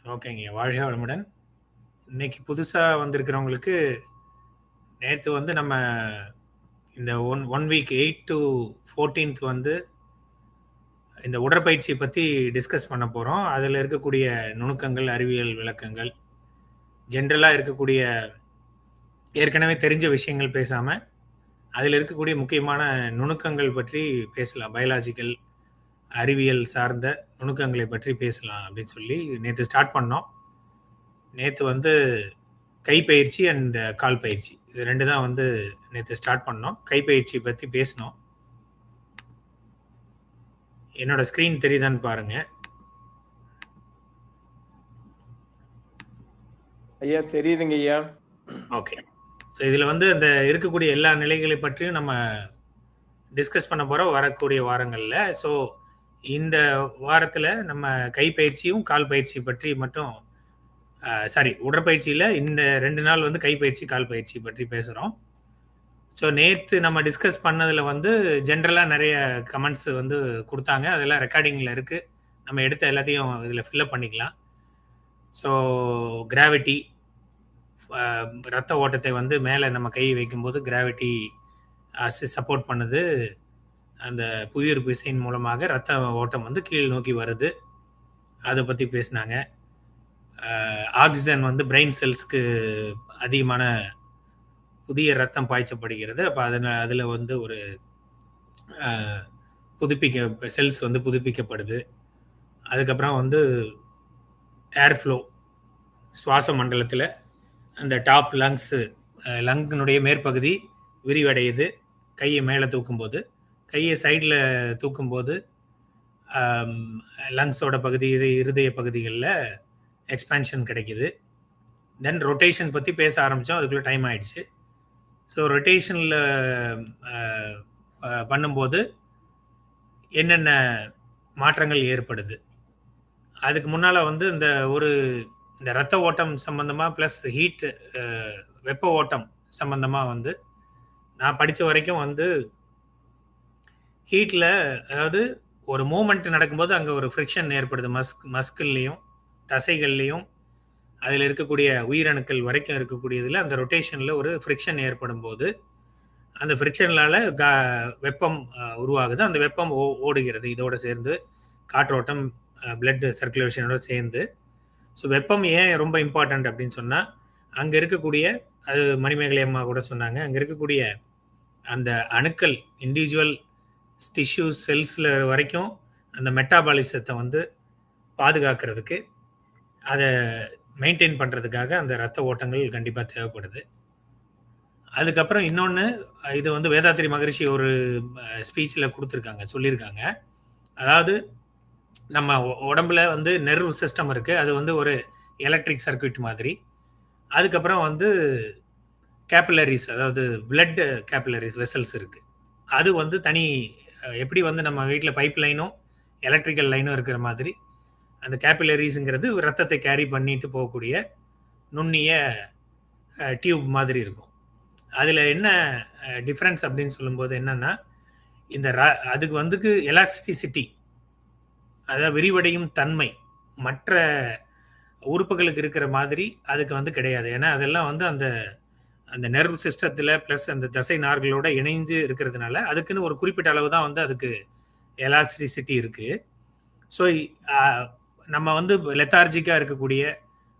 ஓகேங்க. வாழ்க வளமுடன். இன்னைக்கு புதுசா வந்திருக்கிறவங்களுக்கு, நேத்து வந்து நம்ம இந்த ஒன் வீக் 8 டூ 14த் வந்து இந்த உடற்பயிற்சி பத்தி டிஸ்கஸ் பண்ண போறோம். அதுல இருக்கக்கூடிய நுணுக்கங்கள், அறிவியல் விளக்கங்கள், ஜென்ரலா இருக்கக்கூடிய ஏற்கனவே தெரிஞ்ச விஷயங்கள் பேசாம, அதுல இருக்கக்கூடிய முக்கியமான நுணுக்கங்கள் பற்றி பேசலாம். பயாலஜிக்கல், அறிவியல் சார்ந்த நுணுக்கங்களை பற்றி பேசலாம் அப்படின்னு சொல்லி நேத்து ஸ்டார்ட் பண்ணோம். நேத்து வந்து கைப்பயிற்சி அண்ட் கால் பயிற்சி. இது 2 தான் வந்து நேத்து ஸ்டார்ட் பண்ணோம். கைப்பயிற்சி பத்தி பேசினோம். என்னோட ஸ்க்ரீன் தெரியுதான்னு பாருங்க. ஐயா தெரியுதுங்க ஐயா. ஓகே. ஸோ இதில் வந்து அந்த இருக்கக்கூடிய எல்லா நிலைகளை பற்றியும் நம்ம டிஸ்கஸ் பண்ண போகிறோம் வரக்கூடிய வாரங்களில். ஸோ இந்த வாரத்தில் நம்ம கைப்பயிற்சியும் கால் பயிற்சி பற்றி மட்டும் சாரி உடற்பயிற்சியில் இந்த 2 நாள் வந்து கைப்பயிற்சி கால் பயிற்சி பற்றி பேசுகிறோம். ஸோ நேற்று நம்ம டிஸ்கஸ் பண்ணதில் வந்து ஜென்ரலாக நிறைய கமெண்ட்ஸ் வந்து கொடுத்தாங்க. அதெல்லாம் ரெக்கார்டிங்கில் இருக்குது. நம்ம எடுத்த எல்லாத்தையும் இதில் ஃபில்அப் பண்ணிக்கலாம். ஸோ கிராவிட்டி, ரத்த ஓட்டத்தை வந்து மேலே நம்ம கை வைக்கும்போது கிராவிட்டி சப்போர்ட் பண்ணுது. அந்த புவியீர்ப்பு விசையின் மூலமாக ரத்த ஓட்டம் வந்து கீழ் நோக்கி வருது. அதை பற்றி பேசினாங்க. ஆக்சிஜன் வந்து பிரெயின் செல்ஸ்க்கு அதிகமான புதிய ரத்தம் பாய்ச்சப்படுகிறது. அப்போ அதில் வந்து ஒரு செல்ஸ் வந்து புதுப்பிக்கப்படுது. அதுக்கப்புறம் வந்து ஏர் ஃப்ளோ, சுவாச மண்டலத்தில் அந்த டாப் லங்கினுடைய மேற்பகுதி விரிவடையுது. கையை மேலே தூக்கும்போது, கையை சைடில் தூக்கும்போது லங்ஸோட பகுதி, இருதய பகுதிகளில் எக்ஸ்பேன்ஷன் கிடைக்குது. தென் ரொட்டேஷன் பற்றி பேச ஆரம்பித்தோம். அதுக்குள்ளே டைம் ஆயிடுச்சு. ஸோ ரொட்டேஷனில் பண்ணும்போது என்னென்ன மாற்றங்கள் ஏற்படுது. அதுக்கு முன்னால் வந்து இந்த ரத்த ஓட்டம் சம்பந்தமாக ப்ளஸ் ஹீட், வெப்ப ஓட்டம் சம்பந்தமாக வந்து நான் படித்த வரைக்கும் வந்து ஹீட்டில், அதாவது ஒரு மூமெண்ட் நடக்கும்போது அங்கே ஒரு ஃப்ரிக்ஷன் ஏற்படுது. மஸ்கிள்லேயும் தசைகள்லேயும் அதில் இருக்கக்கூடிய உயிரணுக்கள் வரைக்கும் இருக்கக்கூடியதில் அந்த ரொட்டேஷனில் ஒரு ஃப்ரிக்ஷன் ஏற்படும் போது அந்த ஃப்ரிக்ஷனால் வெப்பம் உருவாகுது. அந்த வெப்பம் ஓடுகிறது இதோடு சேர்ந்து, காற்றோட்டம் பிளட் சர்க்குலேஷனோட சேர்ந்து. ஸோ வெப்பம் ஏன் ரொம்ப இம்பார்ட்டண்ட் அப்படின்னு சொன்னால், அங்கே இருக்கக்கூடிய, அது மணிமேகலை அம்மா கூட சொன்னாங்க, அங்கே இருக்கக்கூடிய அந்த அணுக்கள் இண்டிவிஜுவல் டிஷ்யூஸ் செல்ஸில் வரைக்கும் அந்த மெட்டாபாலிசத்தை வந்து பாதுகாக்கிறதுக்கு, அதை மெயின்டைன் பண்ணுறதுக்காக அந்த ரத்த ஓட்டங்கள் கண்டிப்பாக தேவைப்படுது. அதுக்கப்புறம் இன்னொன்று, இது வந்து வேதாத்திரி மகரிஷி ஒரு ஸ்பீச்சில் கொடுத்துருக்காங்க, சொல்லியிருக்காங்க. அதாவது நம்ம உடம்புல வந்து நெர்வ் சிஸ்டம் இருக்குது. அது வந்து ஒரு எலக்ட்ரிக் சர்க்யூட் மாதிரி. அதுக்கப்புறம் வந்து கேபிலரிஸ், அதாவது பிளட் கேபிலரிஸ் வெசல்ஸ் இருக்குது. அது வந்து தனி, எப்படி வந்து நம்ம வீட்டில் பைப் லைனும் எலக்ட்ரிக்கல் லைனும் இருக்கிற மாதிரி அந்த கேபிலரிஸுங்கிறது ரத்தத்தை கேரி பண்ணிட்டு போகக்கூடிய நுண்ணிய டியூப் மாதிரி இருக்கும். அதில் என்ன டிஃப்ரென்ஸ் அப்படின்னு சொல்லும்போது என்னென்னா, அதுக்கு வந்து எலாஸ்டிசிட்டி, அதாவது விரிவடையும் தன்மை மற்ற உறுப்புகளுக்கு இருக்கிற மாதிரி அதுக்கு வந்து கிடையாது. ஏன்னா அதெல்லாம் வந்து அந்த அந்த நெர்வ் சிஸ்டத்தில் ப்ளஸ் அந்த தசை நார்களோட இணைஞ்சு இருக்கிறதுனால அதுக்குன்னு ஒரு குறிப்பிட்ட அளவு தான் வந்து அதுக்கு எலாஸ்டிசிட்டி இருக்குது. ஸோ நம்ம வந்து லெத்தார்ஜிக்காக இருக்கக்கூடிய,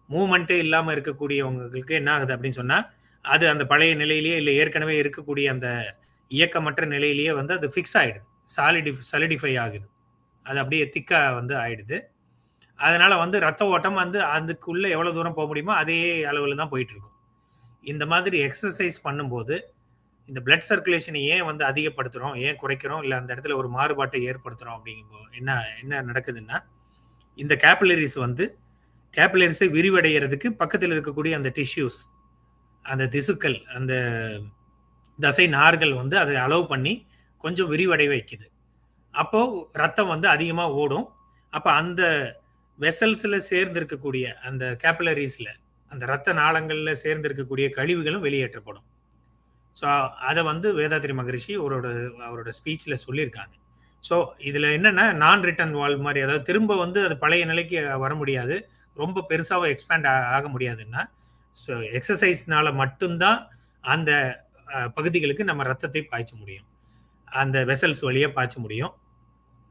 மூமெண்ட்டே இல்லாமல் இருக்கக்கூடியவங்களுக்கு என்ன ஆகுது அப்படின்னு சொன்னால், அது அந்த பழைய நிலையிலேயே, இல்லை ஏற்கனவே இருக்கக்கூடிய அந்த இயக்கமற்ற நிலையிலேயே வந்து அது ஃபிக்ஸ் ஆகிடுது, சாலிடிஃபை ஆகுது. அது அப்படியே திக்காக வந்து ஆயிடுது. அதனால் வந்து ரத்த ஓட்டம் வந்து அதுக்குள்ளே எவ்வளோ தூரம் போக முடியுமோ அதே அளவில் தான் போயிட்டுருக்கும். இந்த மாதிரி எக்ஸசைஸ் பண்ணும்போது இந்த பிளட் சர்க்குலேஷனை ஏன் வந்து அதிகப்படுத்துகிறோம், ஏன் குறைக்கிறோம், இல்லை அந்த இடத்துல ஒரு மாறுபாட்டை ஏற்படுத்துகிறோம் அப்படிங்கும்போது என்ன நடக்குதுன்னா, இந்த கேபிலரிஸை விரிவடைகிறதுக்கு பக்கத்தில் இருக்கக்கூடிய அந்த டிஷ்யூஸ், அந்த திசுக்கள், அந்த தசை நார்கள் வந்து அதை அலோவ் பண்ணி கொஞ்சம் விரிவடை வைக்குது. அப்போது ரத்தம் வந்து அதிகமாக ஓடும். அப்போ அந்த வெசல்ஸில் சேர்ந்திருக்கக்கூடிய அந்த கேபிலரிஸில், அந்த ரத்த நாளங்களில் சேர்ந்திருக்கக்கூடிய கழிவுகளும் வெளியேற்றப்படும். ஸோ அதை வந்து வேதாத்திரி மகரிஷி அவரோட ஸ்பீச்சில் சொல்லியிருக்காங்க. ஸோ இதில் என்னென்னா, நான் ரிட்டர்ன் வால்வ் மாதிரி, அதாவது திரும்ப வந்து அது பழைய நிலைக்கு வர முடியாது. ரொம்ப பெருசாக எக்ஸ்பேண்ட் ஆக முடியாதுன்னா, ஸோ எக்ஸசைஸ்னால மட்டும்தான் அந்த பகுதிகளுக்கு நம்ம ரத்தத்தை பாய்ச்ச முடியும், அந்த வெசல்ஸ் வழியாக பாய்ச்ச முடியும்.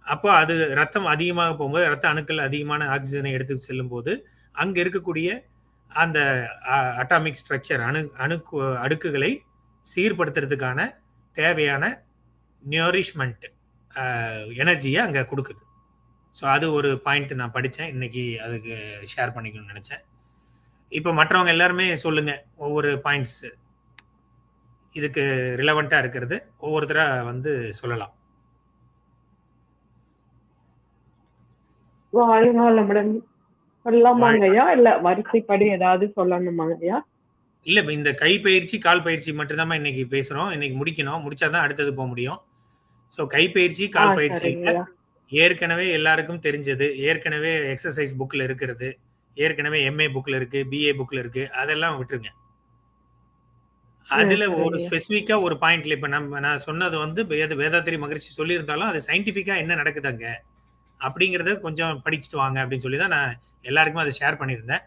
அப்போ அது ரத்தம் அதிகமாக போகும்போது, ரத்த அணுக்கள் அதிகமான ஆக்சிஜனை எடுத்து செல்லும் போது அங்கே இருக்கக்கூடிய அந்த அட்டாமிக் ஸ்ட்ரக்சர் அடுக்குகளை சீர்படுத்துறதுக்கான தேவையான நியூரிஷ்மெண்ட் எனர்ஜியை அங்கே கொடுக்குது. ஸோ அது ஒரு பாயிண்ட் நான் படித்தேன், இன்னைக்கு அதுக்கு ஷேர் பண்ணிக்கணும்னு நினச்சேன். இப்போ மற்றவங்க எல்லாருமே சொல்லுங்க, ஒவ்வொரு பாயிண்ட்ஸ் இதுக்கு ரிலவெண்ட்டாக இருக்கிறது ஒவ்வொருத்தராக வந்து சொல்லலாம். வாழ்நாளமுடன் சொல்லலாமாங்கய்யா, இல்ல வரிசைப்படி ஏதாவது சொல்லணுமாங்கய்யா? இல்ல, இந்த கை பயிற்சி கால் பயிற்சி மட்டும்தான் இன்னைக்கு பேசுறோம். இன்னைக்கு முடிக்கணும், முடிச்சாதான் அடுத்தது போக முடியும். ஸோ கை பயிற்சி கால் பயிற்சி ஏற்கனவே எல்லாருக்கும் தெரிஞ்சது, ஏற்கனவே எக்ஸசைஸ் புக்ல இருக்கிறது, ஏற்கனவே எம்ஏ புக்ல இருக்கு, பிஏ புக்ல இருக்கு, அதெல்லாம் விட்டுருங்க. அதுல ஒரு ஸ்பெசிபிக்கா ஒரு பாயிண்ட்ல இப்ப நான் சொன்னது வந்து வேதாத்திரி மகரிஷி சொல்லியிருந்தாலும் அது சயின்டிபிக்கா என்ன நடக்குதாங்க அப்படிங்கறத கொஞ்சம் படிச்சுட்டு வாங்க அப்படின்னு சொல்லி தான் நான் எல்லாருக்குமே அதை ஷேர் பண்ணியிருந்தேன்.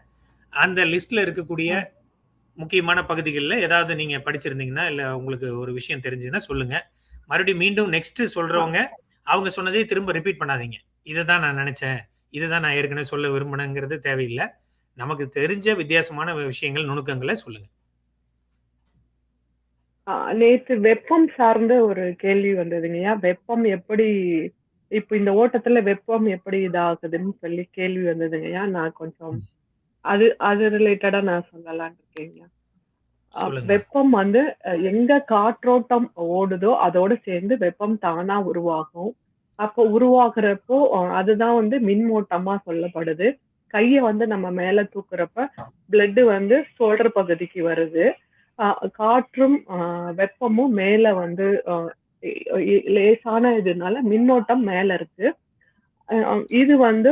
அந்த லிஸ்ட்ல இருக்கக்கூடிய முக்கியமான பகுதிகளில் ஏதாவது நீங்க படிச்சிருந்தீங்கன்னா இல்ல உங்களுக்கு ஒரு விஷயம் தெரிஞ்சதுன்னா சொல்லுங்க. மறுபடியும் மீண்டும் நெக்ஸ்ட் சொல்றவங்க அவங்க சொன்னதே திரும்ப ரிப்பீட் பண்ணாதீங்க. இதை தான் நான் நினைச்சேன், இதுதான் நான் ஏற்கனவே சொல்ல விரும்பினேங்கிறது தேவையில்லை. நமக்கு தெரிஞ்ச வித்தியாசமான விஷயங்கள் நுணுக்கங்களை சொல்லுங்க. நேற்று வெப்பம் சார்ந்த ஒரு கேள்வி வந்ததுங்கய்யா. வெப்பம் எப்படி இப்ப இந்த ஓட்டத்துல வெப்பம் எப்படி இதாகுதுன்னு சொல்லி கேள்வி வந்ததுங்கய்யா. நான் கொஞ்சம் அது ரிலேட்டடா நான் சொல்லலாம்னு இருக்கேங்கய்யா. வெப்பம் வந்து எங்க காற்றோட்டம் ஓடுதோ அதோட சேர்ந்து வெப்பம் தானா உருவாகும். அப்போ உருவாக்குறப்போ அதுதான் வந்து மின்னோட்டமா சொல்லப்படுது. கைய வந்து நம்ம மேல தூக்குறப்ப பிளட் வந்து ஷோல்டர் பகுதிக்கு வருது. காற்றும் வெப்பமும் மேல வந்து லேசான இதுனால மின்னோட்டம் மேல இருக்கு. இது வந்து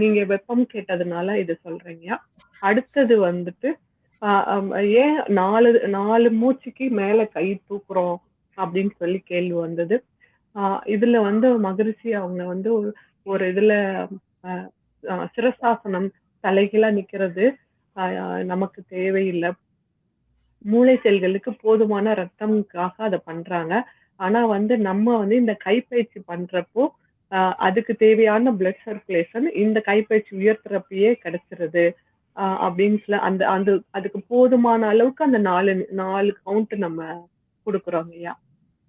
நீங்க வெப்பம் கேட்டதுனால இது சொல்றீங்க. அடுத்தது வந்துட்டு ஏன் 4 மூச்சுக்கு மேல கை தூக்குறோம் அப்படின்னு சொல்லி கேள்வி வந்தது. இதுல வந்து மகரிஷி அவங்க வந்து ஒரு இதுல சிரசாசனம் தலைகீழா நிக்கிறது நமக்கு தேவையில்லை, மூளை செல்களுக்கு போதுமான ரத்தம்காக அதை பண்றாங்க. ஆனா வந்து நம்ம வந்து இந்த கைப்பயிற்சி பண்றப்போ அதுக்கு தேவையான பிளட் சர்க்குலேஷன் இந்த கைப்பயிற்சி உயர்த்துறப்பயே கிடைச்சிருது அப்படின்னு அந்த அந்த அதுக்கு போதுமான அளவுக்கு அந்த 4 கவுண்ட் நம்ம கொடுக்குறோம் ஐயா.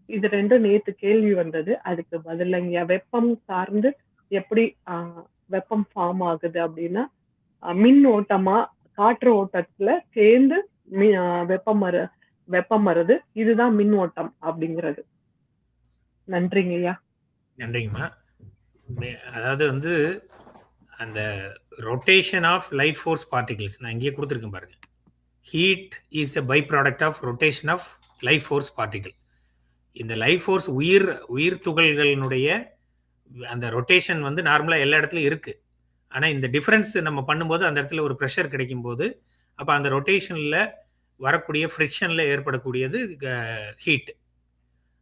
இது ரெண்டும் நேத்து கேள்வி வந்தது, அதுக்கு பதிலங்கய்யா. வெப்பம் சார்ந்து எப்படி வெப்பம் ஃபார்ம் ஆகுது அப்படின்னா மின் ஓட்டமா காற்று ஓட்டத்துல சேர்ந்து வெப்பம் வருது, இதுதான் மின் ஓட்டம் அப்படிங்கிறது. நன்றிங்கய்யா. நன்றிங்கம்மா. அதாவது வந்து அந்த rotation of life force particles நான் இங்கேயே கொடுத்துருக்கேன் பாருங்க. Heat is a by product of rotation of life force particle. இந்த லைஃப் ஃபோர்ஸ் உயிர் துகள்களினுடைய அந்த ரொட்டேஷன் வந்து நார்மலாக எல்லா இடத்துலையும் இருக்கு. ஆனால் இந்த டிஃப்ரென்ஸ் நம்ம பண்ணும்போது அந்த இடத்துல ஒரு ப்ரெஷர் கிடைக்கும் போது அப்போ அந்த ரொட்டேஷனில் வரக்கூடிய ஃப்ரிக்ஷனில் ஏற்படக்கூடியது ஹீட்.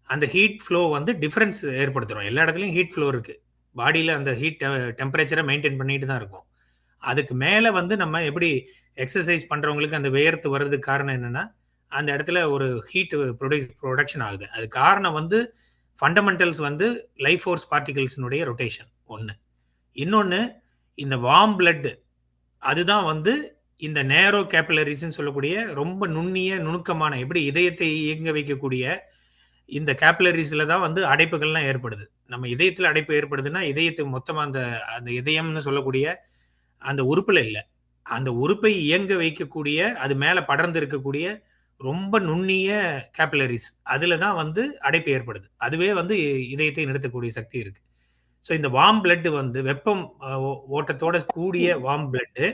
அந்த ஹீட் ஃப்ளோ வந்து டிஃப்ரென்ஸ் ஏற்படுத்துகிறோம். எல்லா இடத்துலையும் ஹீட் ஃப்ளோ இருக்குது, பாடியில் அந்த ஹீட் டெம்பரேச்சரை மெயின்டைன் பண்ணிட்டு தான் இருக்கும். அதுக்கு மேலே வந்து நம்ம எப்படி எக்ஸசைஸ் பண்ணுறவங்களுக்கு அந்த வேர்த்து வர்றதுக்கு காரணம் என்னென்னா அந்த இடத்துல ஒரு ஹீட் ப்ரொடக்ஷன் ஆகுது. அது காரணம் வந்து ஃபண்டமெண்டல்ஸ் வந்து லைஃப் ஃபோர்ஸ் பார்ட்டிகல்ஸினுடைய ரொட்டேஷன் ஒன்று. இன்னொன்று இந்த வார்ம் பிளட், அதுதான் வந்து இந்த நேரோ கேபிலரிஸ்ன்னு சொல்லக்கூடிய ரொம்ப நுணுக்கமான எப்படி இதயத்தை இயங்க வைக்கக்கூடிய இந்த கேபிலரிஸில் தான் வந்து அடைப்புகள்லாம் ஏற்படுது. நம்ம இதயத்தில் அடைப்பு ஏற்படுதுன்னா இதயத்தை மொத்தமாக அந்த இதயம்னு சொல்லக்கூடிய அந்த உறுப்பில் இல்லை, அந்த உறுப்பை இயங்க வைக்கக்கூடிய அது மேலே படர்ந்து இருக்கக்கூடிய ரொம்ப நுண்ணிய கேபிலரிஸ், அதில் தான் வந்து அடைப்பு ஏற்படுது. அதுவே வந்து இதயத்தை நிறுத்தக்கூடிய சக்தி இருக்கு. ஸோ இந்த வார்ம் பிளட் வந்து வெப்பம் ஓட்டத்தோட கூடிய வார்ம் பிளட்டு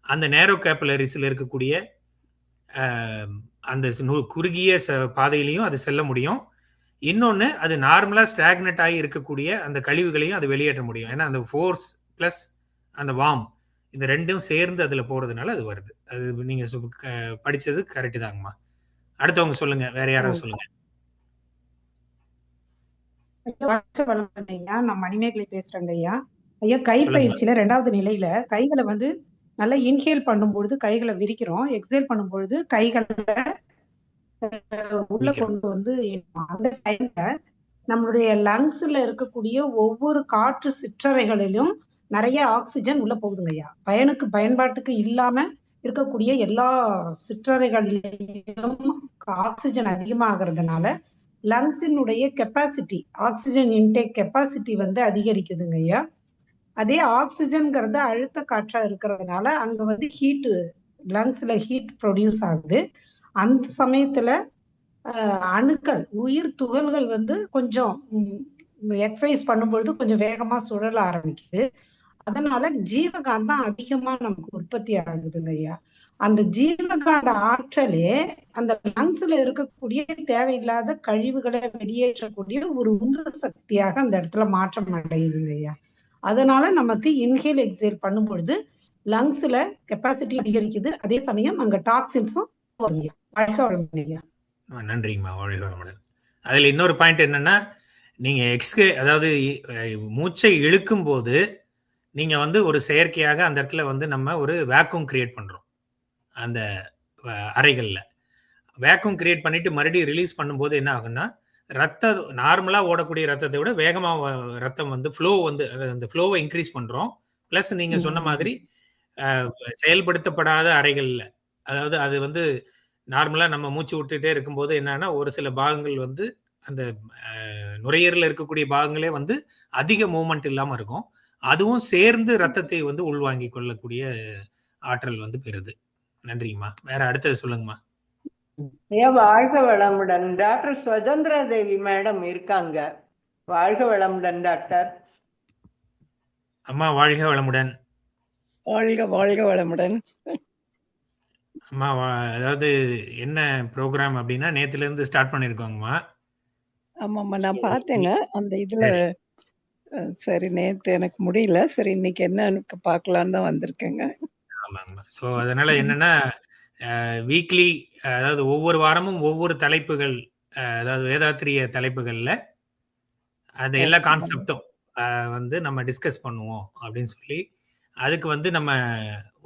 அந்த நேரோ கேபிலரிஸில் இருக்கக்கூடிய அந்த குறுகிய பாதையிலையும் அது செல்ல முடியும். இன்னொன்று அது நார்மலாக ஸ்டாக்னட் ஆகி இருக்கக்கூடிய அந்த கழிவுகளையும் அது வெளியேற்ற முடியும். ஏன்னா அந்த ஃபோர்ஸ் ப்ளஸ் அந்த வார்ம் இந்த ரெண்டும் சேர்ந்து அதில் போகிறதுனால அது வருது. அது நீங்கள் படித்தது கரெக்டு தாங்கம்மா. அடுத்தவங்க சொல்லுங்க, வேற யாராவது சொல்லுங்க. ஐயா நான் மணிமேகலை பேசுறேங்க ஐயா. ஐயா கை சொல்லுங்கம்மா. பயிற்சியில 2வது நிலையில கைகளை வந்து நல்லா இன்ஹேல் பண்ணும்பொழுது கைகளை விரிக்கிறோம், எக்ஸேல் பண்ணும்பொழுது கைகளை உள்ள விக்கிறோம். கொண்டு வந்து அந்த டைம்ல நம்மளுடைய லங்ஸ்ல இருக்கக்கூடிய ஒவ்வொரு காற்று சிற்றறைகளிலும் நிறைய ஆக்சிஜன் உள்ள போகுதுங்க ஐயா. பயன்பாட்டுக்கு இல்லாம இருக்கக்கூடிய எல்லா சிற்றறைகளிலும் ஆக்சிஜன் அதிகமாகிறதுனால லங்ஸினுடைய கெப்பாசிட்டி, ஆக்சிஜன் இன்டேக் கெப்பாசிட்டி வந்து அதிகரிக்குதுங்க ஐயா. அதே ஆக்சிஜன்ங்கிறது அழுத்த காற்றா இருக்கிறதுனால அங்க வந்து ஹீட், லங்ஸ்ல ஹீட் ப்ரொடியூஸ் ஆகுது. அந்த சமயத்துல அணுக்கள், உயிர் துகள்கள் வந்து கொஞ்சம் எக்ஸசைஸ் பண்ணும்பொழுது கொஞ்சம் வேகமா சுழல ஆரம்பிக்குது. அதனால ஜீவகாந்தம் அதிகமா நமக்கு உற்பத்தி ஆகுதுங்க ஐயா. அந்த ஜீவகாந்த ஆற்றலே அந்த லங்ஸ்ல இருக்கக்கூடிய தேவையில்லாத கழிவுகளை வெளியேற்றக்கூடிய ஒரு உந்து சக்தியாக அந்த இடத்துல மாற்றம் அடையுதுங்க ஐயா. அதனால நமக்கு இன்ஹேல் எக்ஸேல் பண்ணும் பொழுது லங்ஸ்ல கெப்பாசிட்டி அதிகரிக்குது, அதே சமயம் அங்க டாக்ஸின்ஸும் வருங்க. வாழ்க வளமுடன் ஐயா. நன்றிங்கம்மா. வாழ்க வளமுடன். அதில் இன்னொரு பாயிண்ட் என்னன்னா, நீங்க எக்ஸ்ரே, அதாவது மூச்சை இழுக்கும் போது நீங்க வந்து ஒரு செயற்கையாக அந்த இடத்துல வந்து நம்ம ஒரு வேக்யூம் கிரியேட் பண்றோம். அந்த அறைகள்ல வேக்யூம் கிரியேட் பண்ணிட்டு மறுபடியும் ரிலீஸ் பண்ணும்போது என்ன ஆகும்னா, நார்மலா ஓடக்கூடிய ரத்தத்தை விட வேகமா ரத்தம் வந்து ஃப்ளோ வந்து அந்த ஃப்ளோவை இன்க்ரீஸ் பண்றோம். பிளஸ் நீங்க சொன்ன மாதிரி செயல்படுத்தப்படாத அறைகள்ல, அதாவது அது வந்து நார்மலா நம்ம மூச்சு விட்டுட்டே இருக்கும்போது என்னன்னா, ஒரு சில பாகங்கள் வந்து அந்த நுரையீரல இருக்கக்கூடிய பாகங்களே வந்து அதிக மூவ்மெண்ட் இல்லாம இருக்கும். அதுவும் சேர்ந்து ரத்தத்தை வந்து உள்வாங்கிக் கொள்ளக்கூடிய ஆற்றல் வந்து பெறுது. நன்றிங்கம்மா. வேற அடுத்தது சொல்லுங்கம்மா. ஐயா வாழ்க வளமுடன். டாக்டர் சுதந்திரா தேவி மேடம் இருக்காங்க. வாழ்க வளமுடன் டாக்டர். அம்மா வாழ்க வளமுடன். வாழ்க வாழ்க வளமுடன். அம்மா அதாவது என்ன ப்ரோக்ராம் அப்படின்னா நேத்துல இருந்து ஸ்டார்ட் பண்ணிருக்கோங்கம்மா. ஆமாம்மா, நான் பார்த்தேங்க அந்த இதுல. சரி, நேத்து எனக்கு முடியல, சரி இன்னைக்கு என்ன பார்க்கலான்னு தான் வந்திருக்கேங்க. ஆமாங்கம்மா. ஸோ அதனால என்னன்னா, வீக்லி, அதாவது ஒவ்வொரு வாரமும் ஒவ்வொரு தலைப்புகள், அதாவது வேதாத்திரிய தலைப்புகள்ல அந்த எல்லா கான்செப்டும் வந்து நம்ம டிஸ்கஸ் பண்ணுவோம் அப்படின்னு சொல்லி, அதுக்கு வந்து நம்ம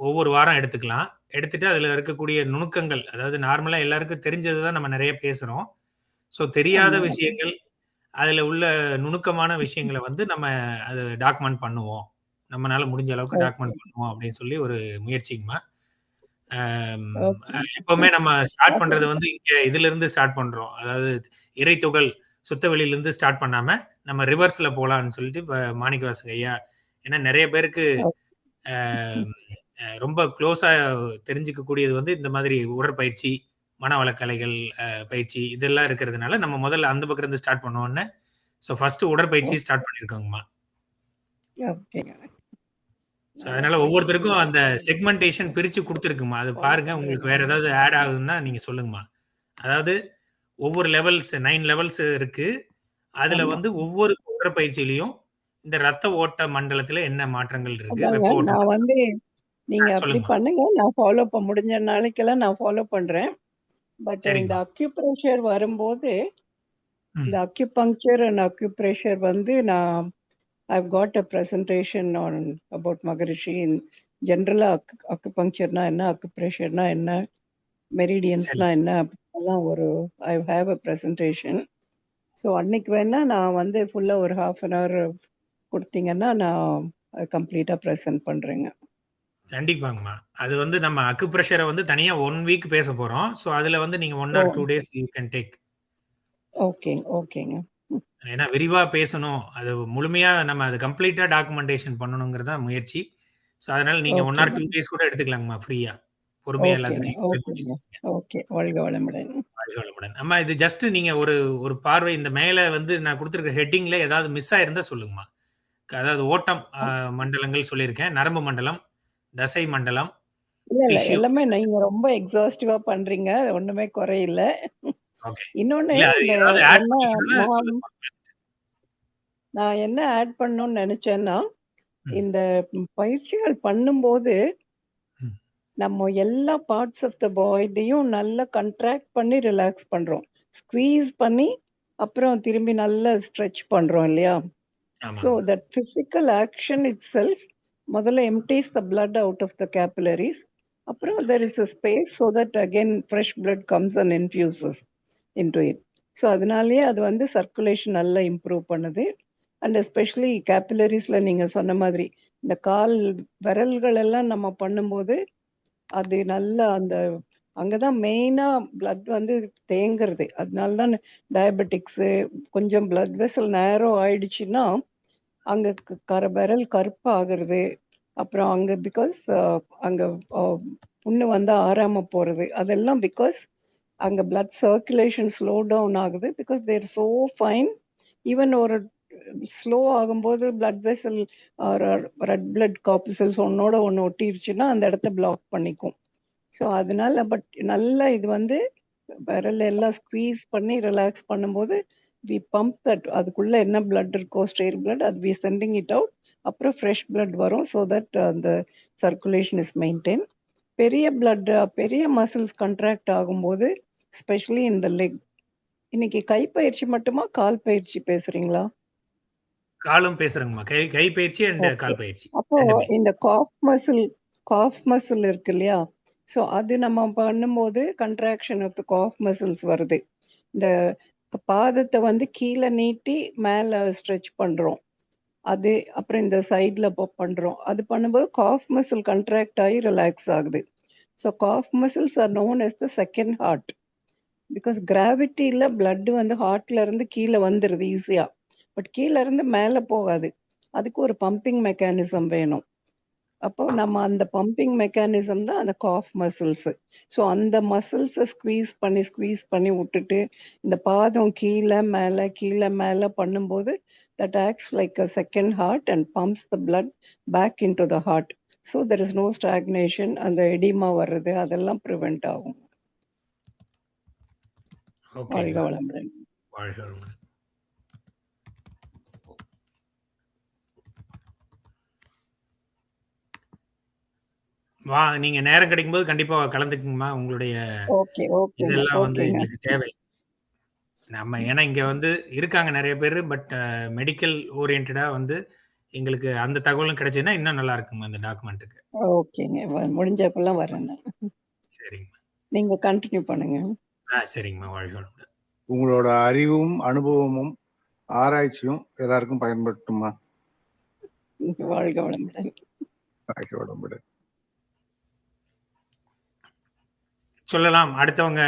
ஒவ்வொரு வாரம் எடுத்துக்கலாம். எடுத்துட்டு அதுல இருக்கக்கூடிய நுணுக்கங்கள், அதாவது நார்மலா எல்லாருக்கும் தெரிஞ்சது தான் நம்ம நிறைய பேசுறோம். ஸோ தெரியாத விஷயங்கள், அதுல உள்ள நுணுக்கமான விஷயங்களை வந்து நம்ம அதை டாக்குமெண்ட் பண்ணுவோம், நம்மளால முடிஞ்ச அளவுக்கு டாக்குமெண்ட் பண்ணுவோம் அப்படின்னு சொல்லி ஒரு முயற்சிங்கம்மா. எப்பவுமே நம்ம ஸ்டார்ட் பண்றது வந்து இங்க இதுல இருந்து ஸ்டார்ட் பண்றோம், அதாவது இறைத்துகள் சுத்தவெளியில இருந்து ஸ்டார்ட் பண்ணாம நம்ம ரிவர்ஸ்ல போலாம்னு சொல்லிட்டு மாணிக்கவாசக ஐயா, ஏன்னா நிறைய பேருக்கு ரொம்ப க்ளோஸா தெரிஞ்சுக்க கூடியது வந்து இந்த மாதிரி உடற்பயிற்சி, மனவளக்கலைகள் பயிற்சி இதெல்லாம் இருக்கிறதுனால நம்ம முதல்ல அந்த பக்கம் இருந்து ஸ்டார்ட் பண்ணுவோன்னு, ஸோ ஃபர்ஸ்ட் உடற்பயிற்சி ஸ்டார்ட் பண்ணிருக்கோங்கம்மா. ஸோ அதனால ஒவ்வொருத்தருக்கும் அந்த செக்மெண்டேஷன் பிரிச்சு கொடுத்துருக்குமா, அது பாருங்க. உங்களுக்கு வேற ஏதாவது ஆட் ஆகுதுன்னா நீங்க சொல்லுங்கம்மா. அதாவது ஒவ்வொரு லெவல்ஸ் 9 லெவல்ஸ் இருக்கு. அதுல வந்து ஒவ்வொரு உடற்பயிற்சியிலையும் இந்த ரத்த ஓட்ட மண்டலத்துல என்ன மாற்றங்கள் இருக்கு, வெப்ப ஓட்ட நான் வந்து நீங்க அப்படி சொல்லுங்கம்மா. பண்ணுங்க, நான் ஃபாலோ முடிஞ்ச நாளைக்கெல்லாம் நான் ஃபாலோ பண்றேன். பட் இந்த சரிங்கம்மா. அக்யூப்ரெஷர் வரும்போது, இந்த அக்யூபங்க்சர் அண்ட் அக்யூப்ரெஷர் வந்து நான் I've got a presentation on about Maharishi in general. Acupuncture-na enna, acupressure-na enna, meridians-na enna, அதெல்லாம் ஒரு I have a presentation. So அன்னைக்கு வேணா நான் வந்து ஃபுல்லா ஒரு half an hour கொடுத்தீங்கன்னா நான் கம்ப்ளீட்டா ப்ரெசென்ட் பண்றேங்க. கண்டிப்பாங்கம்மா. அது வந்து நம்ம அக்குப்ரெஷரை வந்து தனியா 1 வீக் பேச போறோம். ஸோ அதுல வந்து நீங்க 1 or 2 days you can take. ஓகேங்க. ஏன்னா விரிவா பேசணும், அது முழுமையா நம்ம அது கம்ப்ளீட்டா டாக்குமெண்டேஷன் பண்ணணுங்கிறதா முயற்சி. ஸோ அதனால நீங்க 1 or 2 days கூட எடுத்துக்கலாங்கம்மா, ஃப்ரீயா பொறுமையா எல்லாத்துக்கும். ஓகே, வாழ்க வளமுடன். வாழ்க வளமுடன். அம்மா, இது ஜஸ்ட் நீங்க ஒரு பார்வை இந்த மேல வந்து நான் கொடுத்துருக்க ஹெட்டிங்ல ஏதாவது மிஸ் ஆயிருந்தா சொல்லுங்கம்மா. அதாவது ஓட்டம் மண்டலங்கள் சொல்லியிருக்கேன், நரம்பு மண்டலம், தசை மண்டலம், இல்ல எல்லாமே நீங்க ரொம்ப எக்ஸாஸ்டிவா பண்றீங்க, ஒண்ணுமே குறையில்ல. இன்னொன்னு நான் என்ன ஆட் பண்ணணும்னு நினைச்சேன்னா, இந்த பயிற்சிகள் பண்ணும்போது நம்ம எல்லா பார்ட்ஸ் ஆஃப் த பாடியும் நல்லா கண்ட்ராக்ட் பண்ணி ரிலாக்ஸ் பண்றோம், ஸ்குவீஸ் பண்ணி அப்புறம் திரும்பி நல்லா ஸ்ட்ரெச் பண்றோம் இல்லையா? ஆமாங்க. So that physical action itself முதல்ல empties the blood out of the capillaries. அப்புறம் there is a space so that again fresh blood comes and infuses into it. So அதனாலேயே அது வந்து சர்க்குலேஷன் நல்லா இம்ப்ரூவ் பண்ணுது. அண்ட் எஸ்பெஷலி கேபிலரிஸ்ல நீங்க சொன்ன மாதிரி இந்த கால் விரல்கள் எல்லாம் நம்ம பண்ணும்போது அது நல்லா அந்த அங்கதான் மெயினா பிளட் வந்து தேங்குறது. அதனால தான் டயபெட்டிக்ஸு கொஞ்சம் பிளட் வெசல் நேரோ ஆயிடுச்சுன்னா அங்க விரல் கருப்பு ஆகுறது. அப்புறம் அங்க பிகாஸ் அங்க புண்ணு வந்து ஆறாம போறது. அதெல்லாம் பிகாஸ் அங்க பிளட் சர்க்குலேஷன் ஸ்லோ டவுன் ஆகுது. Because they're so fine. Even ஒரு ஸ்லோ ஆகும்போது blood vessel red blood corpuscles ஒன்னோட ஒன்று ஒட்டிடுச்சுன்னா அந்த இடத்த பிளாக் பண்ணிக்கும். ஸோ அதனால பட் நல்லா இது வந்து விரல் எல்லாம் ஸ்குவீஸ் பண்ணி ரிலாக்ஸ் பண்ணும்போது வி பம்ப் தட் அதுக்குள்ள என்ன பிளட் இருக்கோ ஸ்டேல் பிளட் அது வி சென்டிங் இட் அவுட். அப்புறம் ஃப்ரெஷ் பிளட் வரும். ஸோ தட் அந்த சர்க்குலேஷன் இஸ் மெயின்டைன். பெரிய பிளட் பெரிய மசில்ஸ் கண்ட்ராக்ட் ஆகும்போது ஸ்பெஷலி இந்த லெக். இன்னைக்கு கை பயிற்சி மட்டுமா கால் பயிற்சி பேசுறீங்களா? காலும் பேசுறேங்கம்மா. கை பயிற்சி அண்ட் கால் பயிற்சி. அப்போ இந்த காஃப் மசில் இருக்கு இல்லையா? ஸோ அது நம்ம பண்ணும்போது contraction of the calf muscles வருது. இந்த பாதத்தை வந்து கீழே நீட்டி மேலே ஸ்ட்ரெச் பண்றோம். அது அப்புறம் இந்த சைட்ல பண்றோம். அது பண்ணும்போது காஃப் மசில் கண்ட்ராக்ட் ஆகி ரிலாக்ஸ் ஆகுது. So calf muscles are known as the second heart. Because கிராவிட்டியில பிளட் வந்து ஹார்ட்ல இருந்து கீழே வந்துடுது ஈஸியா. பட் கீழே இருந்து மேலே போகாது. அதுக்கு ஒரு பம்பிங் மெக்கானிசம் வேணும். அப்போ நம்ம அந்த பம்பிங் மெக்கானிசம் தான் அந்த காஃப் மசில்ஸ். ஸோ அந்த மசில்ஸை ஸ்குவீஸ் பண்ணி விட்டுட்டு இந்த பாதம் கீழே மேலே பண்ணும்போது that acts like a second heart and pumps the blood back into the heart. So there is no stagnation. அந்த edema வர்றது அதெல்லாம் prevent ஆகும். வாழ்க வளமுடன். வாழ்க வளமுடன். வா, நீங்க நேரம் கிடைக்கும் போது கண்டிப்பா கலந்துக்குங்கம்மா. உங்களுடைய இதெல்லாம் வந்து எங்களுக்கு தேவை. நம்ம ஏன்னா இங்க வந்து இருக்காங்க நிறைய பேர். பட் மெடிக்கல் ஓரியன்டா வந்து எங்களுக்கு அந்த தகவலும் கிடைச்சதுன்னா இன்னும் நல்லா இருக்குங்க அந்த டாக்குமெண்ட்டுக்கு. ஓகேங்க, முடிஞ்சப்பெல்லாம் வரேன். சரிங்க, நீங்க கண்டினியூ பண்ணுங்க. சரிங்கம்மா. வாழ்க வளமுடன். உங்களோட அறிவும் அனுபவமும் ஆராய்ச்சியும் எல்லாருக்கும் பயன்படுத்துமா? வாழ்க வளமுடன். வாழ்க வளமுடன். சொல்லலாம், அடுத்தவங்க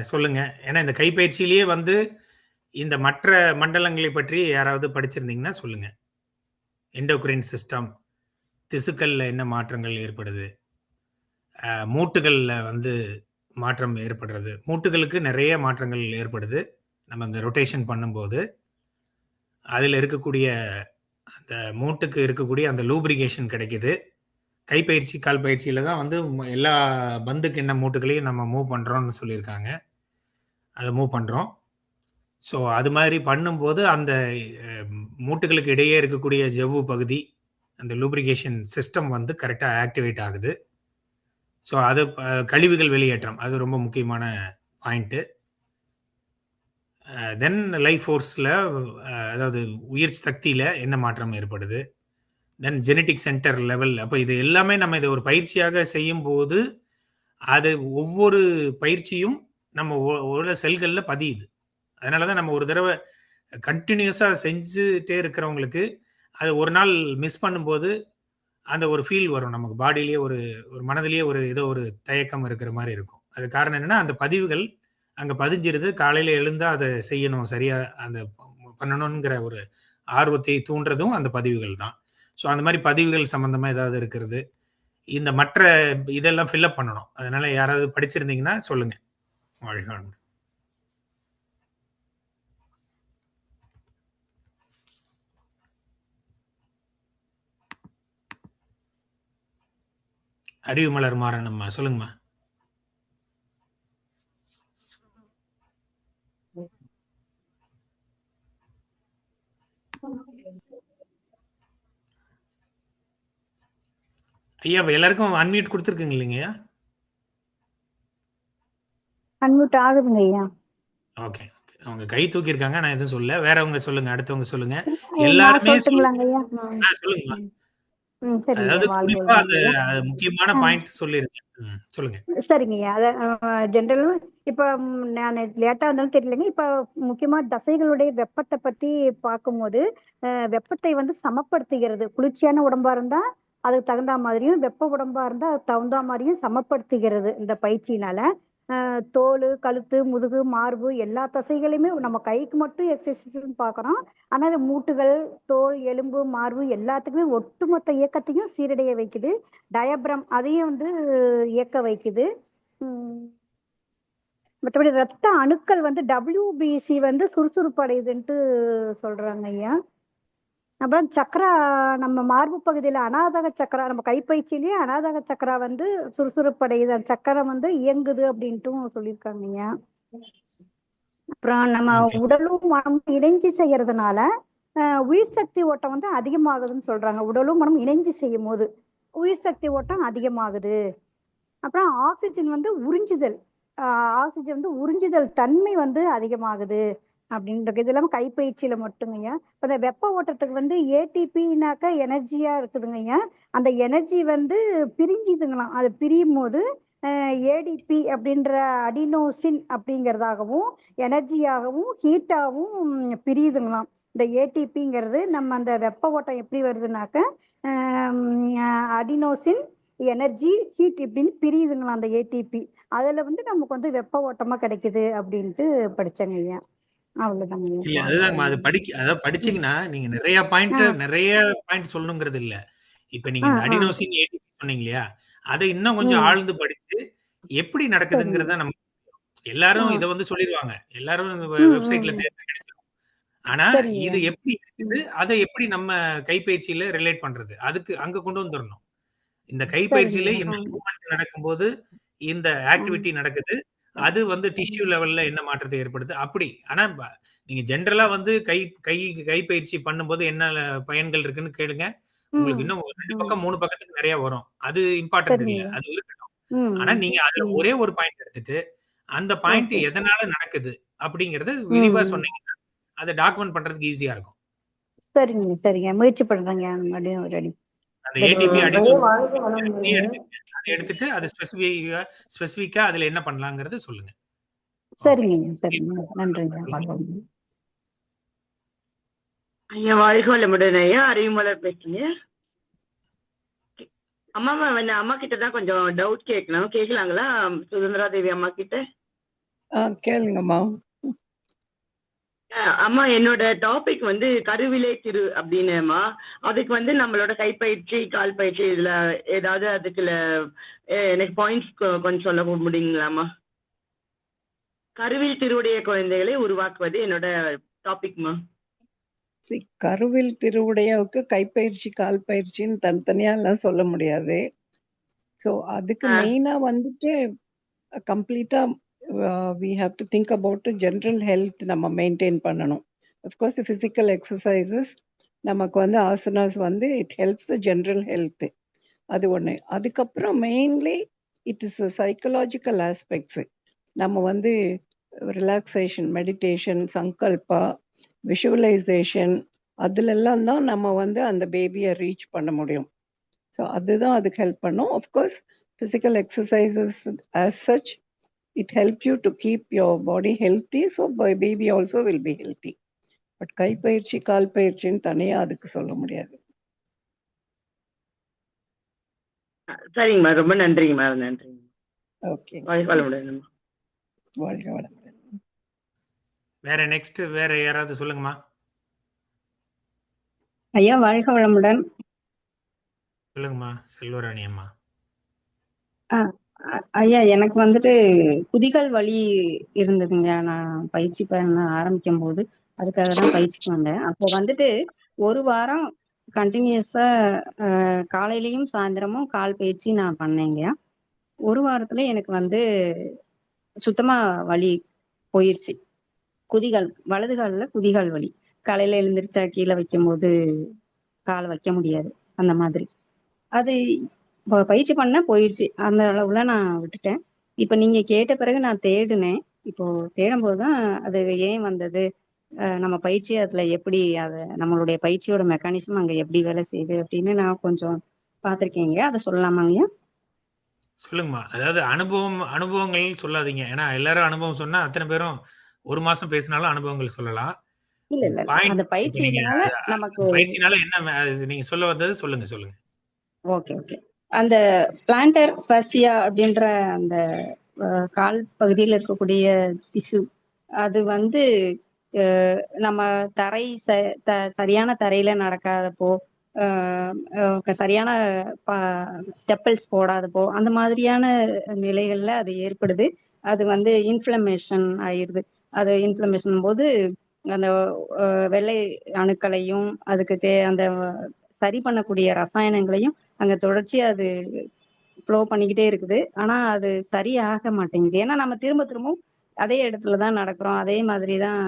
சொல்லுங்க. ஏன்னா இந்த கைப்பயிற்சியிலேயே வந்து இந்த மற்ற மண்டலங்களை பற்றி யாராவது படிச்சிருந்தீங்கன்னா சொல்லுங்க. எண்டோக்ரைன் சிஸ்டம், திசுக்கள்ல என்ன மாற்றங்கள் ஏற்படுது, மூட்டுகள்ல வந்து மாற்றம் ஏற்படுறது. மூட்டுகளுக்கு நிறைய மாற்றங்கள் ஏற்படுது நம்ம இந்த ரொட்டேஷன் பண்ணும்போது. அதில் இருக்கக்கூடிய அந்த மூட்டுக்கு இருக்கக்கூடிய அந்த லூப்ரிகேஷன் கிடைக்குது. கைப்பயிற்சி கால் பயிற்சியில தான் வந்து எல்லா பந்துக்கு என்ன மூட்டுகளையும் நம்ம மூவ் பண்ணுறோம்னு சொல்லியிருக்காங்க. அதை மூவ் பண்ணுறோம். ஸோ அது மாதிரி பண்ணும்போது அந்த மூட்டுகளுக்கு இடையே இருக்கக்கூடிய ஜவ்வு பகுதி, அந்த லூப்ரிகேஷன் சிஸ்டம் வந்து கரெக்டாக ஆக்டிவேட் ஆகுது. ஸோ அது கழிவுகள் வெளியேற்றம் அது ரொம்ப முக்கியமான பாயிண்ட்டு. தென் லைஃப் ஃபோர்ஸில், அதாவது உயிர் சக்தியில் என்ன மாற்றம் ஏற்படுது. தென் ஜெனட்டிக் சென்டர் லெவல். அப்போ இது எல்லாமே நம்ம இதை ஒரு பயிற்சியாக செய்யும்போது அது ஒவ்வொரு பயிற்சியும் நம்ம உள்ள செல்களில் பதியுது. அதனால தான் நம்ம ஒரு தடவை கண்டினியூஸாக செஞ்சுட்டே இருக்கிறவங்களுக்கு அது ஒரு நாள் மிஸ் பண்ணும்போது அந்த ஒரு ஃபீல் வரும். நமக்கு பாடியிலேயே ஒரு மனதிலேயே ஏதோ ஒரு தயக்கம் இருக்கிற மாதிரி இருக்கும். அது காரணம் என்னென்னா அந்த பதிவுகள் அங்கே பதிஞ்சிருது. காலையில் எழுந்தால் அதை செய்யணும், சரியாக அந்த பண்ணணுங்கிற ஒரு ஆர்வத்தை தூண்டுறதும் அந்த பதிவுகள் தான். ஸோ அந்த மாதிரி பதிவுகள் சம்மந்தமாக ஏதாவது இருக்கிறது, இந்த மற்ற இதெல்லாம் ஃபில்அப் பண்ணணும். அதனால் யாராவது படிச்சிருந்தீங்கன்னா சொல்லுங்கள். வாழ்க வளமுடன். அறிவு மலர் மாறனம்மா, சொல்லுங்கம்மா. ஐயா எல்லாருக்கும் அன்மியூட் கொடுத்துருக்குங்க இல்லைங்கய்யா? அன்மியூட் ஆகுதுங்க ஐயா. ஓகே, அவங்க கை தூக்கியிருக்காங்க. நான் எதுவும் சொல்லல. வேறவங்க சொல்லுங்க. அடுத்தவங்க சொல்லுங்க. நான் எல்லாருமே சொல்லட்டுங்களாங்க ஐயா? சொல்லுங்கம்மா. சரிங்க அதாவது ஐயா, வாழ்க குறிப்பா அந்த வளமுடன் ஐயா. முக்கியமான பாயிண்ட் சொல்லிருங்க. சொல்லுங்க. சரிங்க ஐயா. ஜென்ரல் இப்ப நான் லேட்டா இருந்தாலும் தெரியலங்க. இப்ப முக்கியமா தசைகளுடைய வெப்பத்தை பத்தி பார்க்கும்போது வெப்பத்தை வந்து சமப்படுத்துகிறது. குளிர்ச்சியான உடம்பா இருந்தா அதுக்கு தகுந்த மாதிரியும், வெப்ப உடம்பா இருந்தா அதுக்கு தகுந்த மாதிரியும் சமப்படுத்துகிறது இந்த பயிற்சியினால. தோல், கழுத்து, முதுகு, மார்பு எல்லா தசைகளையுமே நம்ம கைக்கு மட்டும் எக்ஸசைஸ் பார்க்குறோம். ஆனால் அது மூட்டுகள், தோல், எலும்பு, மார்பு எல்லாத்துக்குமே ஒட்டுமொத்த இயக்கத்தையும் சீரடைய வைக்குது. டயப்ரம் அதையும் வந்து இயக்க வைக்குது. மற்றபடி ரத்த அணுக்கள் வந்து WBC வந்து சுறுசுறுப்பு அடையுதுன்ட்டு சொல்றாங்க ஐயா. அப்புறம் சக்கரா நம்ம மார்பு பகுதியில அநாதக சக்கரா, நம்ம கைப்பயிற்சியிலேயே அநாதக சக்கரா வந்து சுறுசுறுப்படையுது, அந்த சக்கரம் வந்து இயங்குது அப்படின்ட்டும் சொல்லியிருக்காங்க ஐயா. அப்புறம் நம்ம உடலும் மனமும் இணைஞ்சு செய்யறதுனால உயிர் சக்தி ஓட்டம் வந்து அதிகமாகுதுன்னு சொல்றாங்க. உடலும் மனம் இணைஞ்சு செய்யும் போது உயிர் சக்தி ஓட்டம் அதிகமாகுது. அப்புறம் ஆக்சிஜன் வந்து உறிஞ்சுதல் தன்மை வந்து அதிகமாகுது அப்படின்றது. இது இல்லாம கைப்பயிற்சியில மட்டுங்கய்யா. இப்ப இந்த வெப்ப ஓட்டத்துக்கு வந்து ATPனாக்க எனர்ஜியா இருக்குதுங்கய்யா. அந்த எனர்ஜி வந்து பிரிஞ்சுதுங்களாம். அது பிரியும் போது ADP அப்படின்ற அடினோசின் அப்படிங்கிறதாகவும் எனர்ஜியாகவும் ஹீட்டாகவும் பிரியுதுங்களாம். இந்த ATPங்கிறது நம்ம அந்த வெப்ப ஓட்டம் எப்படி வருதுனாக்க அடினோசின், எனர்ஜி, ஹீட் இப்படின்னு பிரியுதுங்களாம் அந்த ATP. அதுல வந்து நமக்கு வந்து வெப்ப ஓட்டமா கிடைக்குது அப்படின்ட்டு படிச்சேங்க ஐயா. அவ்வளவுதாங்க. இல்ல அதுதாங்கம்மா. அது அதாவது படிச்சீங்கன்னா நீங்க நிறைய பாயிண்ட் சொல்லணுங்கிறது இல்ல. இப்ப நீங்க இந்த அடினோசின் ATP சொன்னீங்க இல்லையா, அதை இன்னும் கொஞ்சம் ஆழ்ந்து படிச்சு எப்படி நடக்குதுங்கிறத நம்ம எல்லாரும் இதை வந்து சொல்லிடுவாங்க. எல்லாரும் வெப்சைட்ல தேர்ந்து கிடைச்சிடும். ஆனா இது எப்படி இருக்குது, அதை எப்படி நம்ம கைப்பயிற்சியில ரிலேட் பண்றது, அதுக்கு அங்க கொண்டு வந்துடணும். இந்த கைப்பயிற்சியில இந்த மூவ்மெண்ட் நடக்கும்போது இந்த ஆக்டிவிட்டி நடக்குது, அது வந்து டிஷ்யூ லெவல்ல என்ன மாற்றத்தை ஏற்படுது அப்படி. ஆனா நீங்க ஜென்ரலா வந்து கைப்பயிற்சி பண்ணும்போது என்ன பயன்கள் இருக்குன்னு கேளுங்க. உங்களுக்கு இன்னும் 2 பக்கம் 3 பக்கத்துக்கு நிறைய வரும். அது இம்பார்ட்டன்ட் இல்ல, அது இருக்கட்டும். ஆனா நீங்க அதுல ஒரே ஒரு பாயிண்ட் எடுத்துட்டு அந்த பாயிண்ட் எதனால நடக்குது அப்படிங்கறத விரிவா சொன்னீங்கன்னா அதை டாக்குமெண்ட் பண்றதுக்கு ஈஸியா இருக்கும். சரிங்க முயற்சி பண்றேங்க. ரெடி. அந்த ATP எடுத்துட்டு அது ஸ்பெசிபிக்கா அதுல என்ன பண்ணலாங்கிறது சொல்லுங்க. சரிங்க நன்றிங்க. ஐயா வாழ்க வளமுடன் ஐயா. அறிவுமலர் பேசுங்க. அம்மா கிட்ட தான் கொஞ்சம் டவுட் கேட்கணும். கேட்கலாங்களா சுதந்திரா தேவி அம்மா கிட்ட? கேளுங்கம்மா. அம்மா என்னோட டாபிக் வந்து கருவிலை திரு அப்படின்னுமா. அதுக்கு வந்து நம்மளோட கைப்பயிற்சி, கால் பயிற்சி இதுல ஏதாவது அதுக்குள்ள எனக்கு பாயிண்ட்ஸ் கொஞ்சம் சொல்ல முடியுங்களாம்மா? கருவில் திருவுடைய குழந்தைகளை உருவாக்குவது என்னோட டாபிக்மா. கருவில் திருவுடையாவுக்கு கைப்பயிற்சி, கால் பயிற்சின்னு தனித்தனியா எல்லாம் சொல்ல முடியாது. ஸோ அதுக்கு மெயினா வந்துட்டு கம்ப்ளீட்டா we have to think about the general health நம்ம மெயின்டைன் பண்ணணும். அஃப்கோர்ஸ் ஃபிசிக்கல் எக்ஸசைசஸ் நமக்கு வந்து ஆசனாஸ் வந்து it helps the general health. அது ஒன்று. அதுக்கப்புறம் mainly it is psychological aspects. நம்ம வந்து ரிலாக்ஸேஷன், மெடிடேஷன், சங்கல்பா, விஷுவலைசேஷன் அதுலெல்லாம் தான் நம்ம வந்து அந்த பேபியை ரீச் பண்ண முடியும். ஸோ அதுதான் அதுக்கு ஹெல்ப் பண்ணும். Of course physical exercises as such it helps you to keep your body healthy, so baby also will be healthy. But கைப்பயிற்சி, கால் பயிற்சின்னு தனியா அதுக்கு சொல்ல முடியாது. சரிங்கம்மா, ரொம்ப நன்றிங்கம்மா. நன்றிங்க. ஓகே, வாழ்க வளமுடன். வாழ்க வளமுடன். வேற யாராவது சொல்லுங்கம்மா. ஐயா வாழ்க வளமுடன். சொல்லுங்கம்மா செல்வராணி அம்மா. ஐயா எனக்கு வந்துட்டு குதிகால் வலி இருந்ததுங்க. நான் பயிற்சி பண்ண ஆரம்பிக்கும் போது அதுக்காக தான் பயிற்சிக்கு வந்தேன். அப்போ வந்துட்டு ஒரு வாரம் கண்டினியூஸா காலையிலயும் சாயந்தரமும் கால் பயிற்சி நான் பண்ணேங்க. ஒரு வாரத்துல எனக்கு வந்து சுத்தமா வலி போயிடுச்சு. குதிகால், வலது காலில் குதிகால் வலி. காலையில எழுந்திரிச்சா கீழே வைக்கும் போது கால் வைக்க முடியாது, அந்த மாதிரி. அது பயிற்சி பண்ண போயிடுச்சு. அந்த அளவுல நான் விட்டுட்டேன். இப்ப நீங்க கேட்ட பிறகு நான் தேடினேன். இப்போ தேடும்போது தான் அது ஏன் வந்தது, நம்ம பயிற்சி அதுல எப்படி அதை நம்மளுடைய பயிற்சியோட மெக்கானிசம் அங்க எப்படி வேலை செய்யுது அப்படின்னு நான் கொஞ்சம் பார்த்துருக்கேங்க. அதை சொல்லலாமாங்க? சொல்லுங்கம்மா. அதாவது அனுபவங்கள் சொல்லாதீங்க. ஏன்னா எல்லாரும் அனுபவம் சொன்னா அத்தனை பேரும் 1 மாசம் பேசினாலும் அனுபவங்கள் சொல்லலாம். இல்ல இல்ல பாயிண்ட் அந்த இப்ப நீங்க பயிற்சியினால நமக்கு பயிற்சினால என்ன நீங்க சொல்ல வந்தது சொல்லுங்க. Okay okay. அந்த பிளான்டர் ஃபர்சியா அப்படின்ற அந்த கால் பகுதியில் இருக்கக்கூடிய திசு, அது வந்து நம்ம தரை சரியான தரையில நடக்காதப்போ, சரியான செப்பல்ஸ் போடாதப்போ, அந்த மாதிரியான நிலைகள்ல அது ஏற்படுது. அது வந்து இன்ஃப்ளமேஷன் ஆயிடுது. அது இன்ஃப்ளமேஷன் போது அந்த வெள்ளை அணுக்களையும் அதுக்கு அந்த சரி பண்ணக்கூடிய ரசாயனங்களையும் அங்க தொடர்ச்சியா அது ஃப்ளோ பண்ணிக்கிட்டே இருக்குது. ஆனா அது சரியாக மாட்டேங்குது. ஏன்னா நம்ம திரும்பவும் அதே இடத்துல தான் நடக்கிறோம், அதே மாதிரி தான்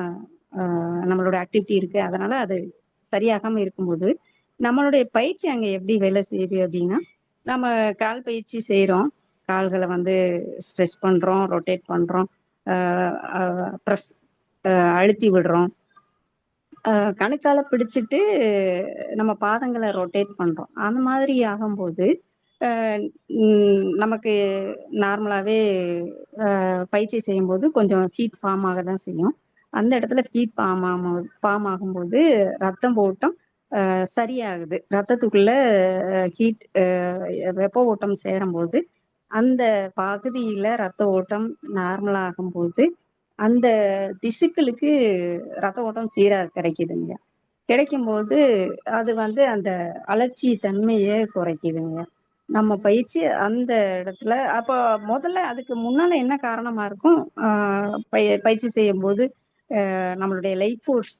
நம்மளோட ஆக்டிவிட்டி இருக்கு. அதனால அது சரியாகாம இருக்கும்போது நம்மளுடைய பயிற்சி அங்க எப்படி வேலை செய்யுது அப்படின்னா, நம்ம கால் பயிற்சி செய்யறோம், கால்களை வந்து ஸ்ட்ரெச் பண்றோம், ரொட்டேட் பண்றோம், ப்ரெஸ் அழுத்தி விடுறோம், கணுக்கால பிடிச்சிட்டு நம்ம பாதங்களை ரொட்டேட் பண்றோம். அந்த மாதிரி ஆகும்போது நமக்கு நார்மலாவே பயிற்சி செய்யும்போது கொஞ்சம் ஹீட் ஃபார்ம் ஆக தான் செய்யும். அந்த இடத்துல ஹீட் ஃபார்ம் ஆகும்போது ரத்தம் ஓட்டம் சரியாகுது. ரத்தத்துக்குள்ள ஹீட் வெப்ப ஓட்டம் சேரும்போது அந்த பகுதியில ரத்த ஓட்டம் நார்மல் ஆகும்போது அந்த திசுக்களுக்கு ரத்த ஓட்டம் சீராக கிடைக்குதுங்க. கிடைக்கும்போது அது வந்து அந்த அலட்சி தன்மையை குறைக்குதுங்க நம்ம பயிற்சி அந்த இடத்துல. அப்போ முதல்ல அதுக்கு முன்னால என்ன காரணமா இருக்கும், பயிற்சி செய்யும் போது நம்மளுடைய லைஃப் ஃபோர்ஸ்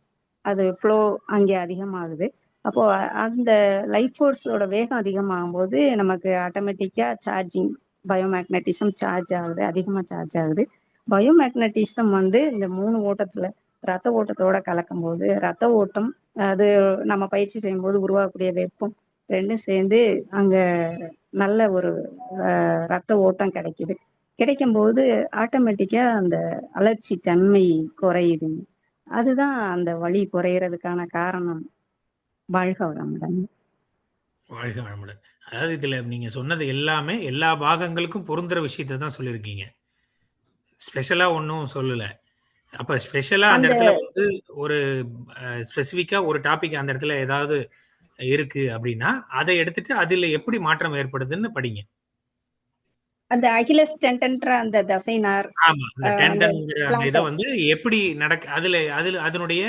அது ஃப்ளோ அங்கே அதிகமாகுது. அப்போ அந்த லைஃப் ஃபோர்ஸோட வேகம் அதிகமாகும் போது நமக்கு ஆட்டோமேட்டிக்கா சார்ஜிங் பயோமேக்னட்டிசம் சார்ஜ் ஆகுது, அதிகமா சார்ஜ் ஆகுது. பயோமேக்னட்டிசம் வந்து இந்த 3 ஓட்டத்துல ரத்த ஓட்டத்தோட கலக்கும் போது ரத்த ஓட்டம் அது நம்ம பயிற்சி செய்யும் போது உருவாகக்கூடிய வெப்பம் ரெண்டும் சேர்ந்து அங்க நல்ல ஒரு ரத்த ஓட்டம் கிடைக்குது. கிடைக்கும் போது ஆட்டோமேட்டிக்கா அந்த அலர்ச்சி தன்மை குறையுதுங்க. அதுதான் அந்த வலி குறையறதுக்கான காரணம். வாழ்க வளமுடன். வாழ்க வளமுடன். அதாவது இதுல நீங்க சொன்னது எல்லாமே எல்லா பாகங்களுக்கும் பொருந்துற விஷயத்தை தான் சொல்லியிருக்கீங்க. ஸ்பெஷலா ஒன்றும் சொல்லல. அப்ப ஸ்பெஷலா அந்த இடத்துல வந்து ஒரு ஸ்பெசிஃபிக்கா ஒரு டாபிக் அந்த இடத்துல ஏதாவது இருக்கு அப்படின்னா அதை எடுத்துட்டு அதுல எப்படி மாற்றம் ஏற்படுதுன்னு படிங்க. அந்த அகிலஸ் டெண்டன்ற அந்த தசைநார், ஆமா, அந்த டெண்டன்ங்கிற அந்த இதை வந்து எப்படி அதுல அதனுடைய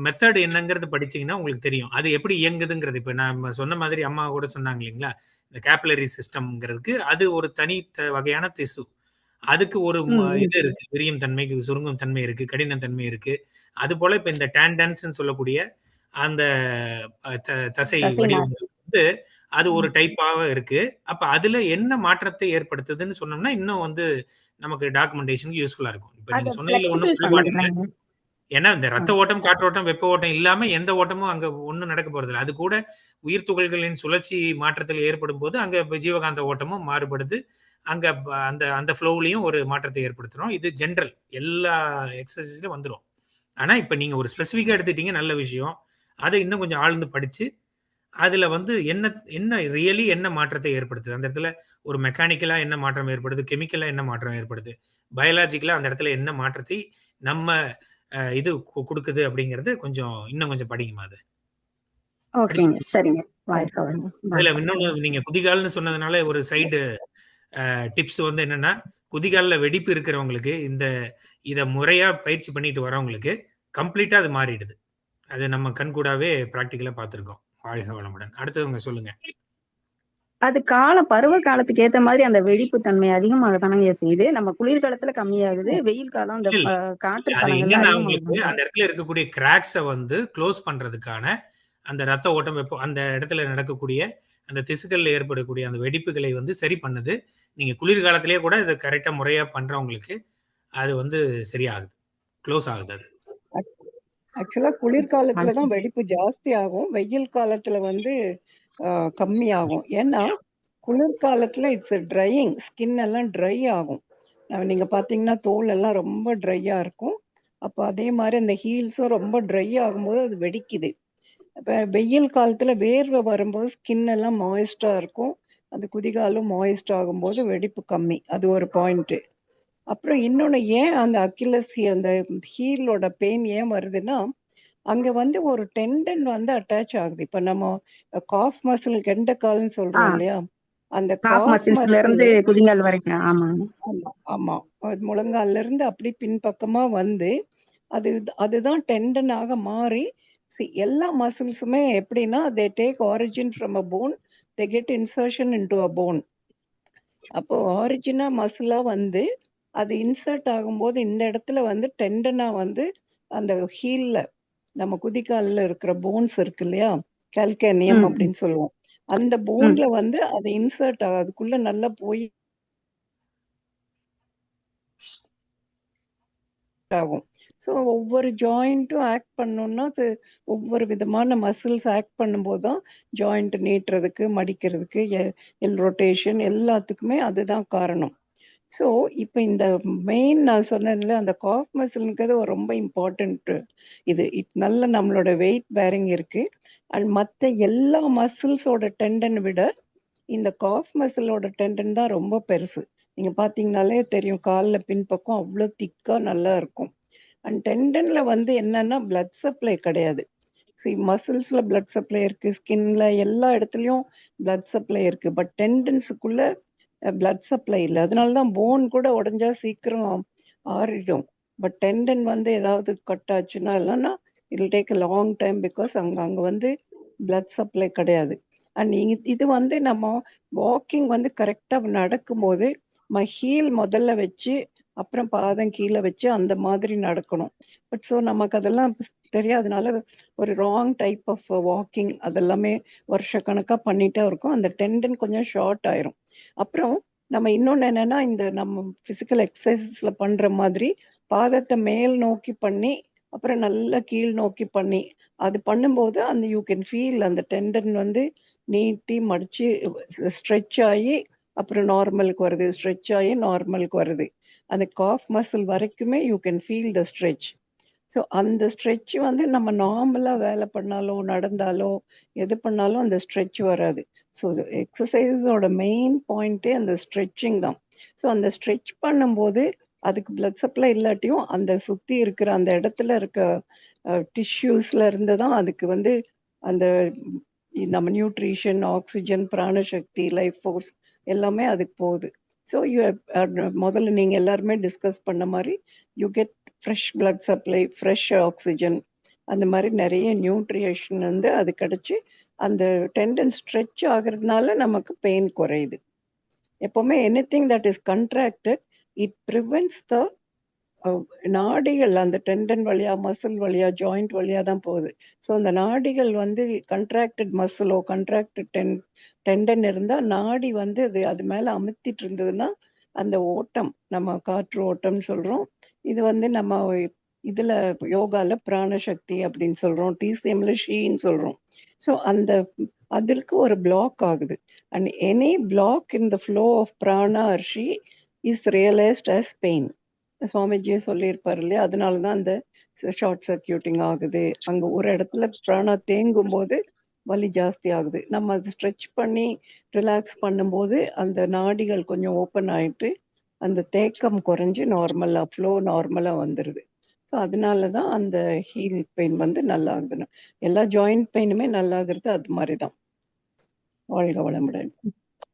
மெத்தட் என்னங்கிறது படிச்சீங்கன்னா உங்களுக்கு தெரியும் அது எப்படி இயங்குதுங்கிறது. இப்ப நான் சொன்ன மாதிரி அம்மா கூட சொன்னாங்க இல்லைங்களா, இந்த கேபிலரி சிஸ்டம்ங்கிறதுக்கு அது ஒரு தனி வகையான திசு. அதுக்கு ஒரு இது இருக்கு, விரியும் தன்மைக்கு சுருங்கும் தன்மை இருக்கு, கடின தன்மை இருக்கு. அது போல இப்ப இந்த டேண்டன்ஸ் சொல்லக்கூடிய அந்த தசை வடிவங்கள் வந்து அது ஒரு டைப்பாக இருக்கு. அப்ப அதுல என்ன மாற்றத்தை ஏற்படுத்துதுன்னு சொன்னோம்னா இன்னும் வந்து நமக்கு டாக்குமெண்டேஷனுக்கு யூஸ்ஃபுல்லா இருக்கும். இப்ப நீங்க சொன்னதுல ஒன்றும் குறைபாடு இல்லை. ஏன்னா இந்த ரத்த ஓட்டம், காற்றோட்டம், வெப்ப ஓட்டம் இல்லாம எந்த ஓட்டமும் அங்க ஒன்றும் நடக்க போறதில்லை. அது கூட உயிர் துகள்களின் சுழற்சி மாற்றத்தில் ஏற்படும் போது அங்க ஜீவகாந்த ஓட்டமும் மாறுபடுது. அங்க அந்த அந்த ஃப்ளோவிலையும் ஒரு மாற்றத்தை ஏற்படுத்துறோம். இது ஜென்ரல் எல்லா எக்ஸசைஸ்லயும் வந்துடும். ஆனா இப்ப நீங்க ஒரு ஸ்பெசிஃபிக்கா எடுத்துட்டீங்க, நல்ல விஷயம். அதை இன்னும் கொஞ்சம் ஆழ்ந்து படிச்சு அதுல வந்து என்ன ரியலி என்ன மாற்றத்தை ஏற்படுத்துது, அந்த இடத்துல ஒரு மெக்கானிக்கலா என்ன மாற்றம் ஏற்படுது, கெமிக்கலா என்ன மாற்றம் ஏற்படுது, பயாலஜிக்கலா அந்த இடத்துல என்ன மாற்றத்தை நம்ம இது கொடுக்குது அப்படிங்கறது கொஞ்சம் இன்னும் கொஞ்சம் படிக்குமா அது. ஓகேங்க, சரிங்க. அதுல இன்னொன்னு நீங்க குதிகால்னு சொன்னதுனால ஒரு சைடு டிப்ஸ் வந்து என்னன்னா, குதிகாலில் வெடிப்பு இருக்கிறவங்களுக்கு இதை முறையா பயிற்சி பண்ணிட்டு வரவங்களுக்கு கம்ப்ளீட்டா அது மாறிடுது. அது நம்ம கண்கூடாவே பிராக்டிக்கலா பார்த்திருக்கோம். வாழ்க வளமுடன். அடுத்தவங்க சொல்லுங்க. அது பருவ காலத்துக்கு ஏத்த மாதிரி அந்த வெடிப்பு தன்மை அதிகமாக தானங்க செய்யுது. நம்ம குளிர்காலத்துல கம்மியாகுது, வெயில் காலம் அந்த காற்று காலங்கள்ல உங்களுக்கு அந்த இடத்துல இருக்கக்கூடிய கிராக்ஸை வந்து க்ளோஸ் பண்றதுக்கான அந்த ரத்த ஓட்டம் வெப்பம் அந்த இடத்துல நடக்கக்கூடிய அந்த திசுக்கள்ல ஏற்படக்கூடிய அந்த வெடிப்புகளை வந்து சரி பண்ணுது. நீங்க குளிர்காலத்திலேயே கூட இதை கரெக்டா முறையா பண்றவங்களுக்கு அது வந்து சரியாகுது, க்ளோஸ் ஆகுது. அது ஆக்சுவலா குளிர்காலத்துல தான் வெடிப்பு ஜாஸ்தி ஆகும், வெயில் காலத்துல வந்து கம்மி ஆகும். ஏன்னா குளிர்காலத்துல இட்ஸ் ட்ரையிங், ஸ்கின் எல்லாம் ட்ரை ஆகும். நீங்க பாத்தீங்கன்னா தோல் எல்லாம் ரொம்ப ட்ரையா இருக்கும். அப்போ அதே மாதிரி அந்த ஹீல்ஸும் ரொம்ப ட்ரை ஆகும்போது அது வெடிக்குது. இப்போ வெயில் காலத்துல வேர்வை வரும்போது ஸ்கின் எல்லாம் மாய்ஸ்டா இருக்கும். அந்த குதிகாலும் மாய்ஸ்ட் ஆகும்போது வெடிப்பு கம்மி. அது ஒரு பாயிண்ட். அப்புறம் இன்னொன்னு, ஏன் அந்த அக்கிலஸ் அந்த ஹீலோட பெயின் ஏன் வருதுன்னா, அங்க வந்து ஒரு டெண்டன் வந்து அட்டாச் ஆகுது. இப்ப நம்ம காஃப் மசில் கெண்டக்கால்னு ஆ சொல்றோம் இல்லையா? அந்த காஃப் காஃப் மசில்ஸ்ல மசில், இருந்து குதிங்கால் வரைக்கும். ஆமாங்க. ஆமா ஆமா, அது முழங்கால்ல இருந்து அப்படி பின்பக்கமா வந்து அது அதுதான் டெண்டனாக மாறி எல்லா மசில்ஸுமே எப்படின்னா they take origin from a bone, they get insertion into a bone. அப்போ ஆரிஜினா மசிலா வந்து அது இன்சர்ட் ஆகும்போது இந்த இடத்துல வந்து டெண்டனா வந்து அந்த ஹீல்ல நம்ம குதிகால்ல இருக்கிற போன்ஸ் இருக்கு இல்லையா, கால்கேனியம் ம் அப்படின்னு சொல்லுவோம், அந்த ம் போன்ல வந்து அது இன்சர்ட் ஆகும், அதுக்குள்ள நல்லா போய் ஆகும். ஸோ ஒவ்வொரு ஜாயிண்ட்டும் ஆக்ட் பண்ணணும்னா அது ஒவ்வொரு விதமான மசில்ஸ் ஆக்ட் பண்ணும்போது தான் ஜாயிண்ட் நீட்டுறதுக்கு, மடிக்கிறதுக்கு, ரொட்டேஷன் எல்லாத்துக்குமே அதுதான் காரணம். ஸோ இப்போ இந்த மெயின் நான் சொன்னதுல அந்த காஃப் மசில்ங்கிறது ரொம்ப இம்பார்ட்டன்ட். இது நல்ல நம்மளோட வெயிட் பேரிங் இருக்கு. அண்ட் மற்ற எல்லா மசில்ஸோட டெண்டன் விட இந்த காஃப் மசிலோட டெண்டன் தான் ரொம்ப பெருசு. நீங்க பாத்தீங்கன்னாலே தெரியும், காலில் பின்பக்கம் அவ்வளோ திக்கா நல்லா இருக்கும். அண்ட் டெண்டன்ல வந்து என்னன்னா பிளட் சப்ளை கிடையாது. மசில்ஸ்ல பிளட் சப்ளை இருக்கு, ஸ்கின்ல எல்லா இடத்துலயும் பிளட் சப்ளை இருக்கு. பட் டெண்டன்ஸுக்குள்ள பிளட் சப்ளை இல்லை. அதனாலதான் போன் கூட உடைஞ்சா சீக்கிரம் ஆறிடும். பட் டெண்டன் வந்து ஏதாவது கட் ஆச்சுன்னா இல்லைன்னா it take a long time because அங்க வந்து பிளட் சப்ளை கிடையாது. அண்ட் இது வந்து நம்ம வாக்கிங் வந்து கரெக்டா நடக்கும்போது ஹீல் முதல்ல வச்சு அப்புறம் பாதம் கீழே வச்சு அந்த மாதிரி நடக்கணும். பட் ஸோ நமக்கு அதெல்லாம் தெரியாதனால ஒரு ராங் டைப் ஆஃப் வாக்கிங் அதெல்லாமே வருஷக்கணக்கா பண்ணிட்டே இருக்கும். அந்த டெண்டன் கொஞ்சம் ஷார்ட் ஆயிரும். அப்புறம் நம்ம இன்னொன்னு என்னன்னா, இந்த நம்ம பிசிக்கல் எக்ஸசைசஸ்ல பண்ற மாதிரி பாதத்தை மேல் நோக்கி பண்ணி அப்புறம் நல்லா கீழ் நோக்கி பண்ணி அது பண்ணும்போது அந்த யூ கேன் ஃபீல் அந்த டெண்டன் வந்து நீட்டி மடிச்சு ஸ்ட்ரெச் ஆகி அப்புறம் நார்மலுக்கு வருது, ஸ்ட்ரெச் ஆகி நார்மலுக்கு வருது. அந்த காஃப் மசில் வரைக்குமே you can feel the stretch. So அந்த ஸ்ட்ரெச் வந்து நம்ம நார்மலாக வேலை பண்ணாலோ நடந்தாலோ எது பண்ணாலும் அந்த ஸ்ட்ரெச் வராது. ஸோ எக்ஸசைஸோட மெயின் பாயிண்ட்டே அந்த ஸ்ட்ரெச்சிங் தான். ஸோ அந்த ஸ்ட்ரெச் பண்ணும்போது அதுக்கு பிளட் சப்ளை இல்லாட்டியும் அந்த சுற்றி இருக்கிற அந்த இடத்துல இருக்க டிஷ்யூஸ்ல இருந்து தான் அதுக்கு வந்து அந்த நம்ம நியூட்ரிஷன், ஆக்சிஜன், பிராணசக்தி, லைஃப் ஃபோர்ஸ் எல்லாமே அதுக்கு போகுது. ஸோ முதல்ல நீங்கள் எல்லாருமே டிஸ்கஸ் பண்ண மாதிரி you get fresh blood supply, fresh oxygen, அந்த மாதிரி நிறைய நியூட்ரிஷன் வந்து அது கிடைச்சி அந்த டெண்டன் ஸ்ட்ரெச் ஆகுறதுனால நமக்கு பெயின் குறையுது. எப்பவுமே anything that is contracted it prevents the நாடிகள் அந்த டெண்டன் வழியா, மசில் வழியா, ஜாயிண்ட் வழியா தான் போகுது. ஸோ அந்த நாடிகள் வந்து கண்ட்ராக்டட் மசிலோ கண்ட்ராக்டட் டெண்டன் இருந்தா நாடி வந்து அது மேல அமுத்திட்டு இருந்ததுன்னா அந்த ஓட்டம், நம்ம காற்று ஓட்டம்னு சொல்றோம். இது வந்து நம்ம இதுல யோகால பிராணசக்தி அப்படின்னு சொல்றோம், டிசிஎம்ல ஷீன்னு சொல்றோம். ஸோ அதற்கு ஒரு பிளாக் ஆகுது. And any block in the flow of prana or she is realised as pain. சுவாமிஜியே சொல்லியிருப்பாரு இல்லையா, அதனாலதான் அந்த ஷார்ட் சர்க்கியூட்டிங் ஆகுது. அங்க ஒரு இடத்துல பிராணா தேங்கும் போது வலி ஜாஸ்தி ஆகுது. நம்ம அதை ஸ்ட்ரெச் பண்ணி ரிலாக்ஸ் பண்ணும்போது அந்த நாடிகள் கொஞ்சம் ஓப்பன் ஆயிட்டு அந்த தேக்கம் குறைஞ்சு நார்மலா ஃப்ளோ நார்மலா வந்துடுது. ஸோ அதனாலதான் அந்த ஹீல் பெயின் வந்து நல்லா ஆகுதுன்னு. எல்லா ஜாயிண்ட் பெயினுமே நல்லா ஆகுறது அது மாதிரிதான். வாழ்க வளமுடன்.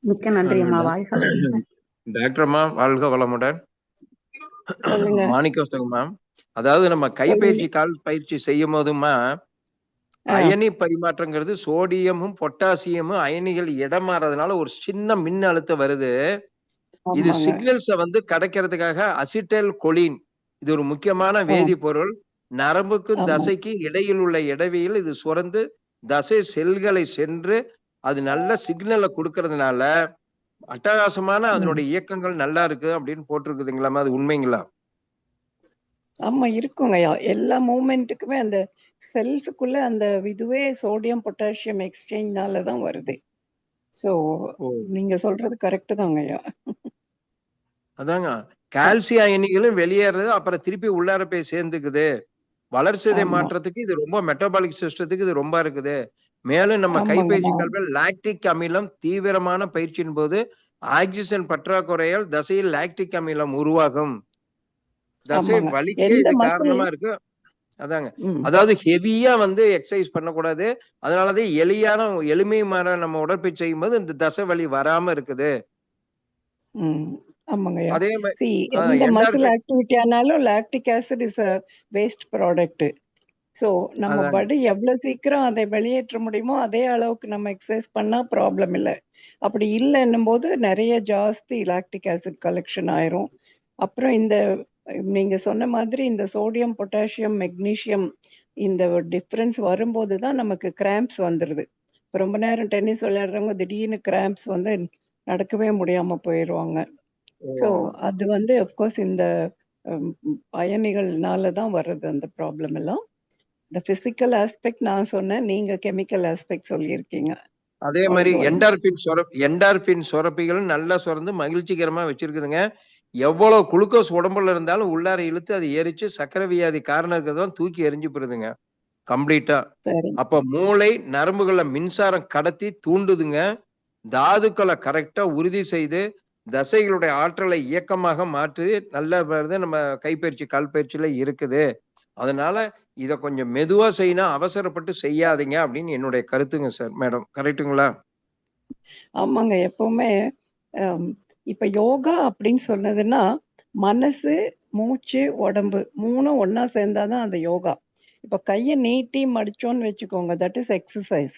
மிக்க நன்றி அம்மா. வாழ்க வளமுடன். டாக்டர் அம்மா வாழ்க வளமுடன். சொல்லுங்க. மாணிக்கம் மேம், அதாவது நம்ம கைப்பயிற்சி கால் பயிற்சி செய்யும் போதுமா அயனி பரிமாற்றங்கிறது சோடியமும் பொட்டாசியமும் அயனிகள் இடம் மாறதுனால ஒரு சின்ன மின் அழுத்தம் வருது. இது சிக்னல்ஸ வந்து கிடைக்கிறதுக்காக அசிட்டைல் கொலின், இது ஒரு முக்கியமான வேதிப்பொருள். நரம்புக்கும் தசைக்கும் இடையில் உள்ள இடைவெளியில் இது சுரந்து தசை செல்களை சென்று அது நல்ல சிக்னலை கொடுக்கறதுனால அட்டகாசமான அதனுடைய இயக்கங்கள் நல்லா இருக்கு அப்படின்னு போட்டிருக்குதுங்களாமா, அது உண்மைங்களா? ஆமா இருக்குங்கய்யா. எல்லா மூமெண்ட்டுக்குமே அந்த செல்ஸுக்குள்ள அந்த இதுவே சோடியம் பொட்டாசியம் எக்ஸ்சேஞ்ச்னால தான் வருது. ஸோ நீங்க சொல்றது கரெக்ட் தாங்கய்யா. அதாங்க கால்சியம் அயனிகளும் வெளியேறது, அப்புறம் திருப்பி உள்ளார போய் சேர்ந்துக்குது. வளர்சிதை ஆமா மாற்றத்துக்கு இது ரொம்ப, மெட்டபாலிக் சிஸ்டத்துக்கு இது ரொம்ப இருக்குது. மேலும் நம்ம ஆமாங்க கைப்பயிற்சி நான் கால்கள் லாக்டிக் அமிலம் தீவிரமான பயிற்சியின் போது ஆக்சிஜன் பற்றாக்குறையால் தசையில் லாக்டிக் அமிலம் உருவாகும். தசை ஆமாங்க வலிக்கே எந்த இது மசில் காரணமா இருக்கு. அதாங்க அதாவது ஹெவியா எக்ஸசைஸ் பண்ணக்கூடாது. அதனாலதான் எளிமையான நம்ம உடற்பயிற்சி செய்யும் போது இந்த தசை வலி வராம இருக்குது. ஆமாங்கய்யா. அதே மாதிரி See, எந்த மசில் ஆக்டிவிட்டி ஆனாலும் lactic acid is a waste product. So நம்ம அதாங்க. பாடி எவ்வளவு சீக்கிரம் அதை வெளியேற்ற முடியுமோ அதே அளவுக்கு நம்ம எக்ஸசைஸ் பண்ணா ப்ராப்ளம் இல்லை. அப்படி இல்லைன்னும் போது நிறைய ஜாஸ்தி லாக்டிக் ஆசிட் கலெக்ஷன் ஆயிரும். அப்புறம் இந்த நீங்க சொன்ன மாதிரி இந்த சோடியம், பொட்டாசியம், மெக்னீசியம் இந்த டிஃப்ரென்ஸ் வரும்போது தான் நமக்கு கிராம்ப்ஸ் வந்துடுது. இப்போ ரொம்ப நேரம் டென்னிஸ் விளையாடுறவங்க திடீர்னு கிராம்ப்ஸ் நடக்கவே முடியாம போயிடுவாங்க. ஸோ அது அஃப்கோர்ஸ் இந்த அயனிகள்னால தான் வருது அந்த ப்ராப்ளம் எல்லாம். இந்த பிசிக்கல் ஆஸ்பெக்ட் நான் சொன்னேன், நீங்க கெமிக்கல் ஆஸ்பெக்ட் சொல்லியிருக்கீங்க. அதே மாதிரி என்டார்பின் சுரப்பிகளும் நல்லா சுரந்து மகிழ்ச்சிகரமா வச்சிருக்குதுங்க. எவ்வளவு குளுக்கோஸ் உடம்புல இருந்தாலும் உள்ளார இழுத்து அது எரிச்சு சக்கரை வியாதி காரணம் இருக்கிறதெல்லாம் தூக்கி எரிஞ்சு போயிருதுங்க கம்ப்ளீட்டா. அப்ப மூளை நரம்புகளை மின்சாரம் கடத்தி தூண்டுதுங்க. தாதுக்களை கரெக்டா உறுதி செய்து தசைகளுடைய ஆற்றலை இயக்கமாக மாற்றி நல்ல நம்ம கைப்பயிற்சி கால்பயிற்சியில இருக்குது. அதனால இத கொஞ்சம் மெதுவா செய்யணும், அவசரப்பட்டு செய்யாதீங்க அப்படின்னு என்னுடைய கருத்துங்க சார். மேடம் கரெக்டுங்களா? ஆமாங்க. எப்பவுமே இப்ப யோகா அப்படின்னு சொன்னதுன்னா மனசு, மூச்சு, உடம்பு 3ம் ஒன்னா சேர்ந்தாதான் அந்த யோகா. இப்ப கையை நீட்டி மடிச்சோன்னு வச்சுக்கோங்க, தட் இஸ் எக்ஸசைஸ்.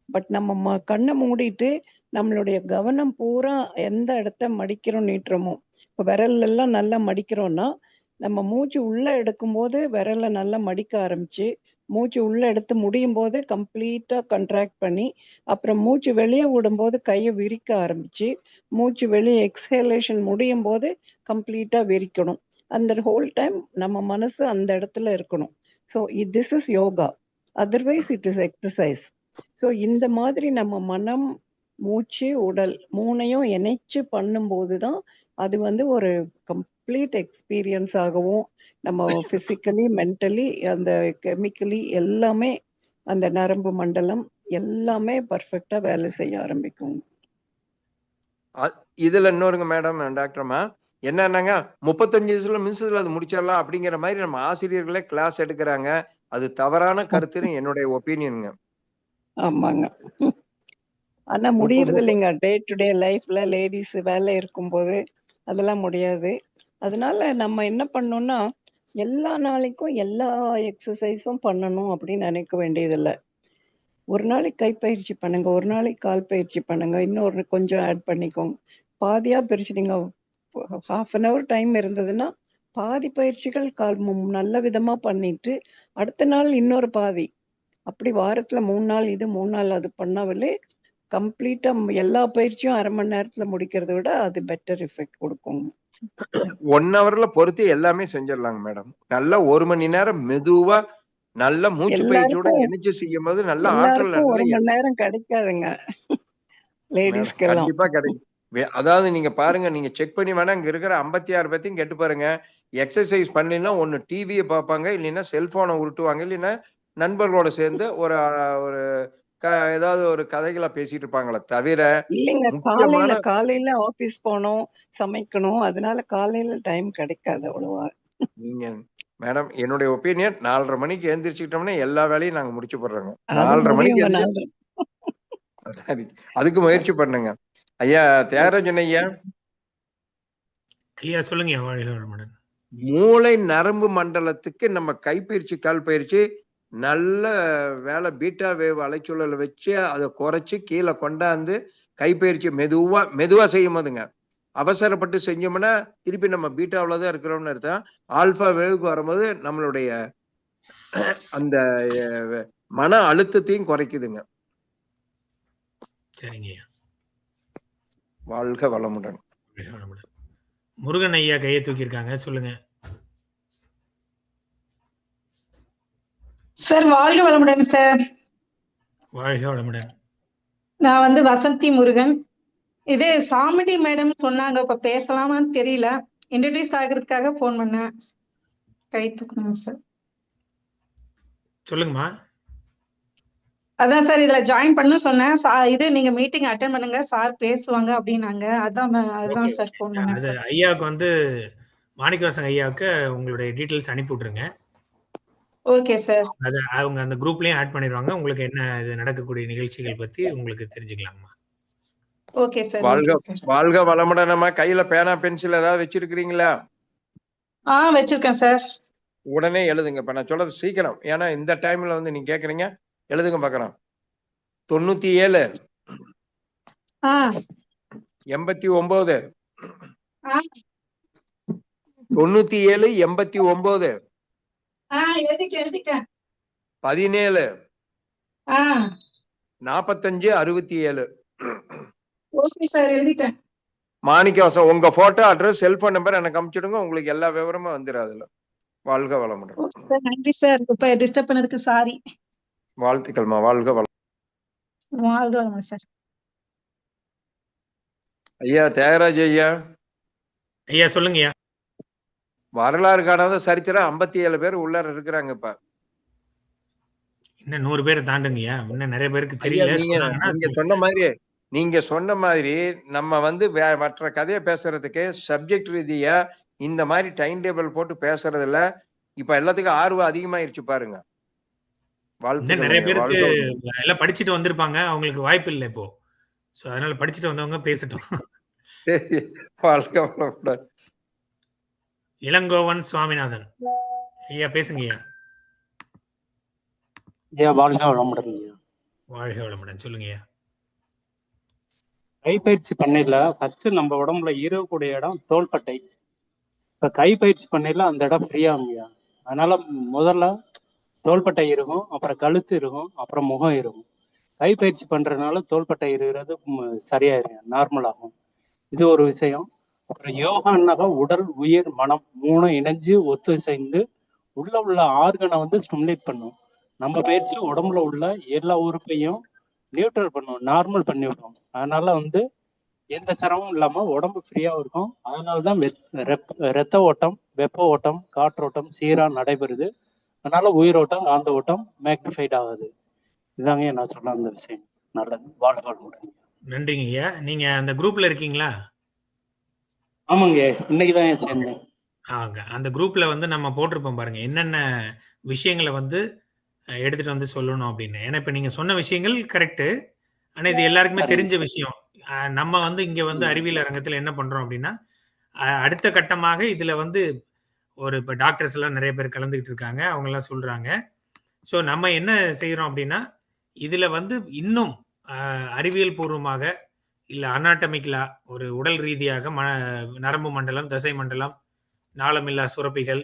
பட் நம்ம கண்ணை மூடிட்டு நம்மளுடைய கவனம் பூரா எந்த இடத்த மடிக்கிறோம் நீட்டுறோமோ, இப்போ விரல் எல்லாம் நல்லா மடிக்கிறோம்னா நம்ம மூச்சு உள்ள எடுக்கும்போது விரலை நல்லா மடிக்க ஆரம்பிச்சு, மூச்சு உள்ள எடுத்து முடியும் போது கம்ப்ளீட்டா கண்ட்ராக்ட் பண்ணி, அப்புறம் மூச்சு வெளியே விடும்போது கையை விரிக்க ஆரம்பிச்சு, மூச்சு வெளியே எக்ஸேலேஷன் முடியும் போது கம்ப்ளீட்டா விரிக்கணும். அந்த ஹோல் டைம் நம்ம மனசு அந்த இடத்துல இருக்கணும். So this is yoga, otherwise it is exercise. So இந்த மாதிரி நம்ம மனம், மூச்சு, உடல் 3ஐயும் இணைச்சு பண்ணும்போது தான் அது ஒரு கம்ப்ளீட் எக்ஸ்பீரியன்ஸ் ஆகவும் நம்ம பிசிக்கலி, மென்டலி, அந்த கெமிக்கலி எல்லாமே அந்த நரம்பு மண்டலம் எல்லாமே பர்ஃபெக்டா வேலை செய்ய ஆரம்பிக்கும். இதுல இன்னொருங்க மேடம், டாக்டர்மா என்னன்னாங்க 35 நிமிஷத்துல அது முடிச்சிடலாம் அப்படிங்கிற மாதிரி நம்ம ஆசிரியர்களே கிளாஸ் எடுக்கிறாங்க. அது தவறான கருத்துன்னு என்னுடைய ஒப்பீனியனுங்க. ஆமாங்க. ஆனா முடியறது இல்லைங்க. டே டு டே லைஃப்ல லேடிஸ் வேலை இருக்கும்போது அதெல்லாம் முடியாது. அதனால நம்ம என்ன பண்ணோம்னா எல்லா நாளைக்கும் எல்லா எக்ஸசைஸும் பண்ணணும் அப்படின்னு நினைக்க வேண்டியதில்லை. ஒரு நாளைக்கு கைப்பயிற்சி பண்ணுங்க, ஒரு நாளைக்கு கால் பயிற்சி பண்ணுங்க, இன்னொரு கொஞ்சம் ஆட் பண்ணிக்கோங்க. பாதியா பிரிச்சு நீங்க ½ டைம் இருந்ததுன்னா பாதி பயிற்சிகள் நல்ல விதமா பண்ணிட்டு அடுத்த நாள் இன்னொரு பாதி, அப்படி வாரத்துல 3 நாள் இது 3 நாள் அது பண்ணாமலே கம்ப்ளீட்டா எல்லா பயிற்சியும் அரை மணி நேரத்துல முடிக்கிறத விட அது பெட்டர் எஃபெக்ட் கொடுக்கும். 1 ஹவர்ல பொறுத்து எல்லாமே செஞ்சிடலாங்க மேடம். நல்லா 1 மணி நேரம் மெதுவா நல்ல மூச்சு பயிற்சியோட இணைச்சு செய்யும் போது நல்ல ஆற்றல். 1 மணி நேரம் கிடைக்காதுங்க லேடிஸ்க்கு எல்லாம். கண்டிப்பா கிடைக்கும். அதாவது நீங்க பாருங்க, நீங்க செக் பண்ணி வேணா இங்க இருக்கிற 56 பேத்தையும் கேட்டு பாருங்க. எக்ஸசைஸ் பண்ணீங்கன்னா ஒண்ணு டிவியை பார்ப்பாங்க, இல்லைன்னா செல்போனை உருட்டுவாங்க, இல்லைன்னா நண்பர்களோட சேர்ந்து ஒரு ஏதாவது ஒரு கதைகளா பேசிட்டு இருப்பாங்களே தவிர. இல்லைங்க, காலையில ஆபீஸ் போகணும், சமைக்கணும், அதனால காலையில டைம் கிடைக்காது அவ்வளவா. நீங்க மேடம் என்னுடைய ஒப்பீனியன் 4:30 மணிக்கு எழுந்திரிச்சுக்கிட்டோம்னா எல்லா வேலையும் நாங்க முடிச்சு போடுறோங்க. 4:30 மணிக்கு அதுக்கு முயற்சி பண்ணுங்க. ஐயா தியாகராஜன் ஐயா. ஐயா சொல்லுங்க. மூளை நரம்பு மண்டலத்துக்கு நம்ம கைப்பயிற்சி கால் பயிற்சி நல்ல வேலை, பீட்டா வேவ் அலைச்சூழலை வச்சு அதை குறைச்சு கீழே கொண்டாந்து கைப்பயிற்சி மெதுவா செய்யும் போதுங்க, அவசரப்பட்டு செஞ்சோம்னா திருப்பி நம்ம பீட்டாவில தான் இருக்கிறோம்னு அர்த்தம். ஆல்பா வேவுக்கு வரும்போது நம்மளுடைய அந்த மன அழுத்தத்தையும் குறைக்குதுங்க. சரிங்க. வாழ்க வளமுடன். முருகன் ஐயா கையை தூக்கியிருக்காங்க, சொல்லுங்க சார். வாழ்க வளமுடன் சார். வாழ்க வளமுடன். நான் வசந்தி முருகன். இது சாமினி மேடம் சொன்னாங்க, இப்ப பேசலாமான்னு தெரியல. இன்ட்ரடியூஸ் ஆகுறதுக்காக ஃபோன் பண்ணேன். கை தூக்கணும் சார். சொல்லுங்கம்மா. அதான் சார் இதுல ஜாயின் பண்ண சொன்னேன். இது நீங்க மீட்டிங் அட்டென்ட் பண்ணுங்க, சார் பேசுவாங்க அப்படின்னாங்க. அதுதான் சார் ஃபோன் அது பண்ணேன். ஐயாவுக்கு வந்து மாணிக்கவாசன் ஐயாவுக்கு உங்களுடைய டீட்டெயில்ஸ் அனுப்பி விட்டுருங்க. Okay sir. அது அவங்க அந்த குரூப்லயும் ஆட் பண்ணிடுவாங்க. உங்களுக்கு என்ன இது நடக்கக்கூடிய நிகழ்ச்சிகள் பத்தி உங்களுக்கு தெரிஞ்சுக்கலாமா. Okay sir. வாழ்க ஓகே சார். வாழ்க வளமுடனம்மா. கையில பேனா பென்சில் ஏதாவது வச்சிருக்கிறீங்களா? வச்சிருக்கேன் சார். உடனே எழுதுங்க. இப்ப நான் சொல்றது சீக்கிரம், ஏன்னா இந்த டைம்ல வந்து நீங்க கேக்குறீங்க. எழுதுங்க பாக்கலாம். 97 89 97 89 எழுதிட்டேன். 17 45 67. ஓகே சார், எழுதிட்டேன். மாணிக்கவாசன் உங்க போட்டோ, அட்ரஸ், செல்போன் நம்பர் எனக்கு அனுப்பிச்சுடுங்க. உங்களுக்கு எல்லா விவரமும் வந்துடும் அதுல. வாழ்க வளமுடன். நன்றி சார். இப்ப டிஸ்டர்ப் பண்ணதுக்கு சாரி. வாழ்த்துக்கள்மா. வாழ்க வளம். வாழ்க வளமுடன் சார். ஐயா தியாகராஜ் ஐயா. ஐயா சொல்லுங்கய்யா. வரலாறு காணாத சரித்திரம் 57 பேர் உள்ளார இருக்கிறாங்க. இப்ப இன்னும் 100 பேர் தாண்டுங்கய்யா. இன்னும் நிறைய பேருக்கு தெரியல. நீங்க சொன்ன மாதிரி நம்ம வந்து மற்ற கதையை பேசுறதுக்கு சப்ஜெக்ட் ரீதியா இந்த மாதிரி டைம் டேபிள் போட்டு பேசுறதுல இப்ப எல்லாத்துக்கும் ஆர்வம் அதிகமாயிருச்சு பாருங்க. நிறைய பேருக்கு எல்லாம் படிச்சுட்டு வந்திருப்பாங்க, அவங்களுக்கு வாய்ப்பு இல்லை இப்போ. சோ அதனால படிச்சுட்டு வந்தவங்க பேசட்டும். இளங்கோவன் சுவாமிநாதன் ஐயா பேசுங்கய்யா. வாழ்க வளமுடன். வாழ்க வளமுடன். சொல்லுங்கய்யா. கைப்பயிற்சி பண்ணையில ஃபர்ஸ்ட் நம்ம உடம்புல இருக்கக்கூடிய இடம் தோள்பட்டை. இப்ப கைப்பயிற்சி பண்ணையில அந்த இடம் ஃப்ரீ ஆகுங்கய்யா. அதனால முதல்ல தோள்பட்டை இருக்கும், அப்புறம் கழுத்து இருக்கும், அப்புறம் முகம் இருக்கும். கைப்பயிற்சி பண்றதுனால தோள்பட்டை இருக்கிறது சரியாயிருங்க, நார்மல் ஆகும். இது ஒரு விஷயம். அப்புறம் யோகான்னாக உடல், உயிர், மனம் 3 இணைஞ்சு ஒத்துழைந்து உள்ள ஆர்கனை வந்து ஸ்டிமுலேட் பண்ணும். நம்ம பயிற்சி உடம்புல உள்ள எல்லா உறுப்பையும் நியூட்ரல் பண்ணும், நார்மல் பண்ணி விடும். அதனால வந்து எந்த சிரமமும் இல்லாம உடம்பு ஃப்ரீயாவும் இருக்கும். அதனாலதான் ரத்த ஓட்டம், வெப்ப ஓட்டம், காற்றோட்டம் சீரா நடைபெறுது. அதனால உயிரோட்டம், காந்த ஓட்டம் மேக்னிஃபைட் ஆகுது. இதாங்க நான் சொல்ல அந்த விஷயம். நல்லது. வாழ்க வளமுடன். நன்றிங்க ஐயா. நீங்க அந்த குரூப்ல இருக்கீங்களா? ஆமாங்க, இன்னைக்குதான் சேர்ந்தேன். அந்த குரூப்ல வந்து நம்ம போட்டிருப்போம் பாருங்க, என்னென்ன விஷயங்களை வந்து எடுத்துட்டு வந்து சொல்லணும் அப்படின்னு. ஏன்னா இப்ப நீங்க சொன்ன விஷயங்கள் கரெக்ட். ஆனா இது எல்லாருக்குமே தெரிஞ்ச விஷயம். நம்ம வந்து இங்க வந்து அறிவியல் அரங்கத்துல என்ன பண்றோம் அப்படின்னா, அடுத்த கட்டமாக இதுல வந்து ஒரு இப்ப டாக்டர்ஸ் எல்லாம் நிறைய பேர் கலந்துகிட்டு இருக்காங்க, அவங்க எல்லாம் சொல்றாங்க. ஸோ நம்ம என்ன செய்யறோம் அப்படின்னா, இதுல வந்து இன்னும் அறிவியல் பூர்வமாக இல்ல அனாட்டமிக்கலா ஒரு உடல் ரீதியாக நரம்பு மண்டலம், தசை மண்டலம், நாளமில்லா சுரப்பிகள்,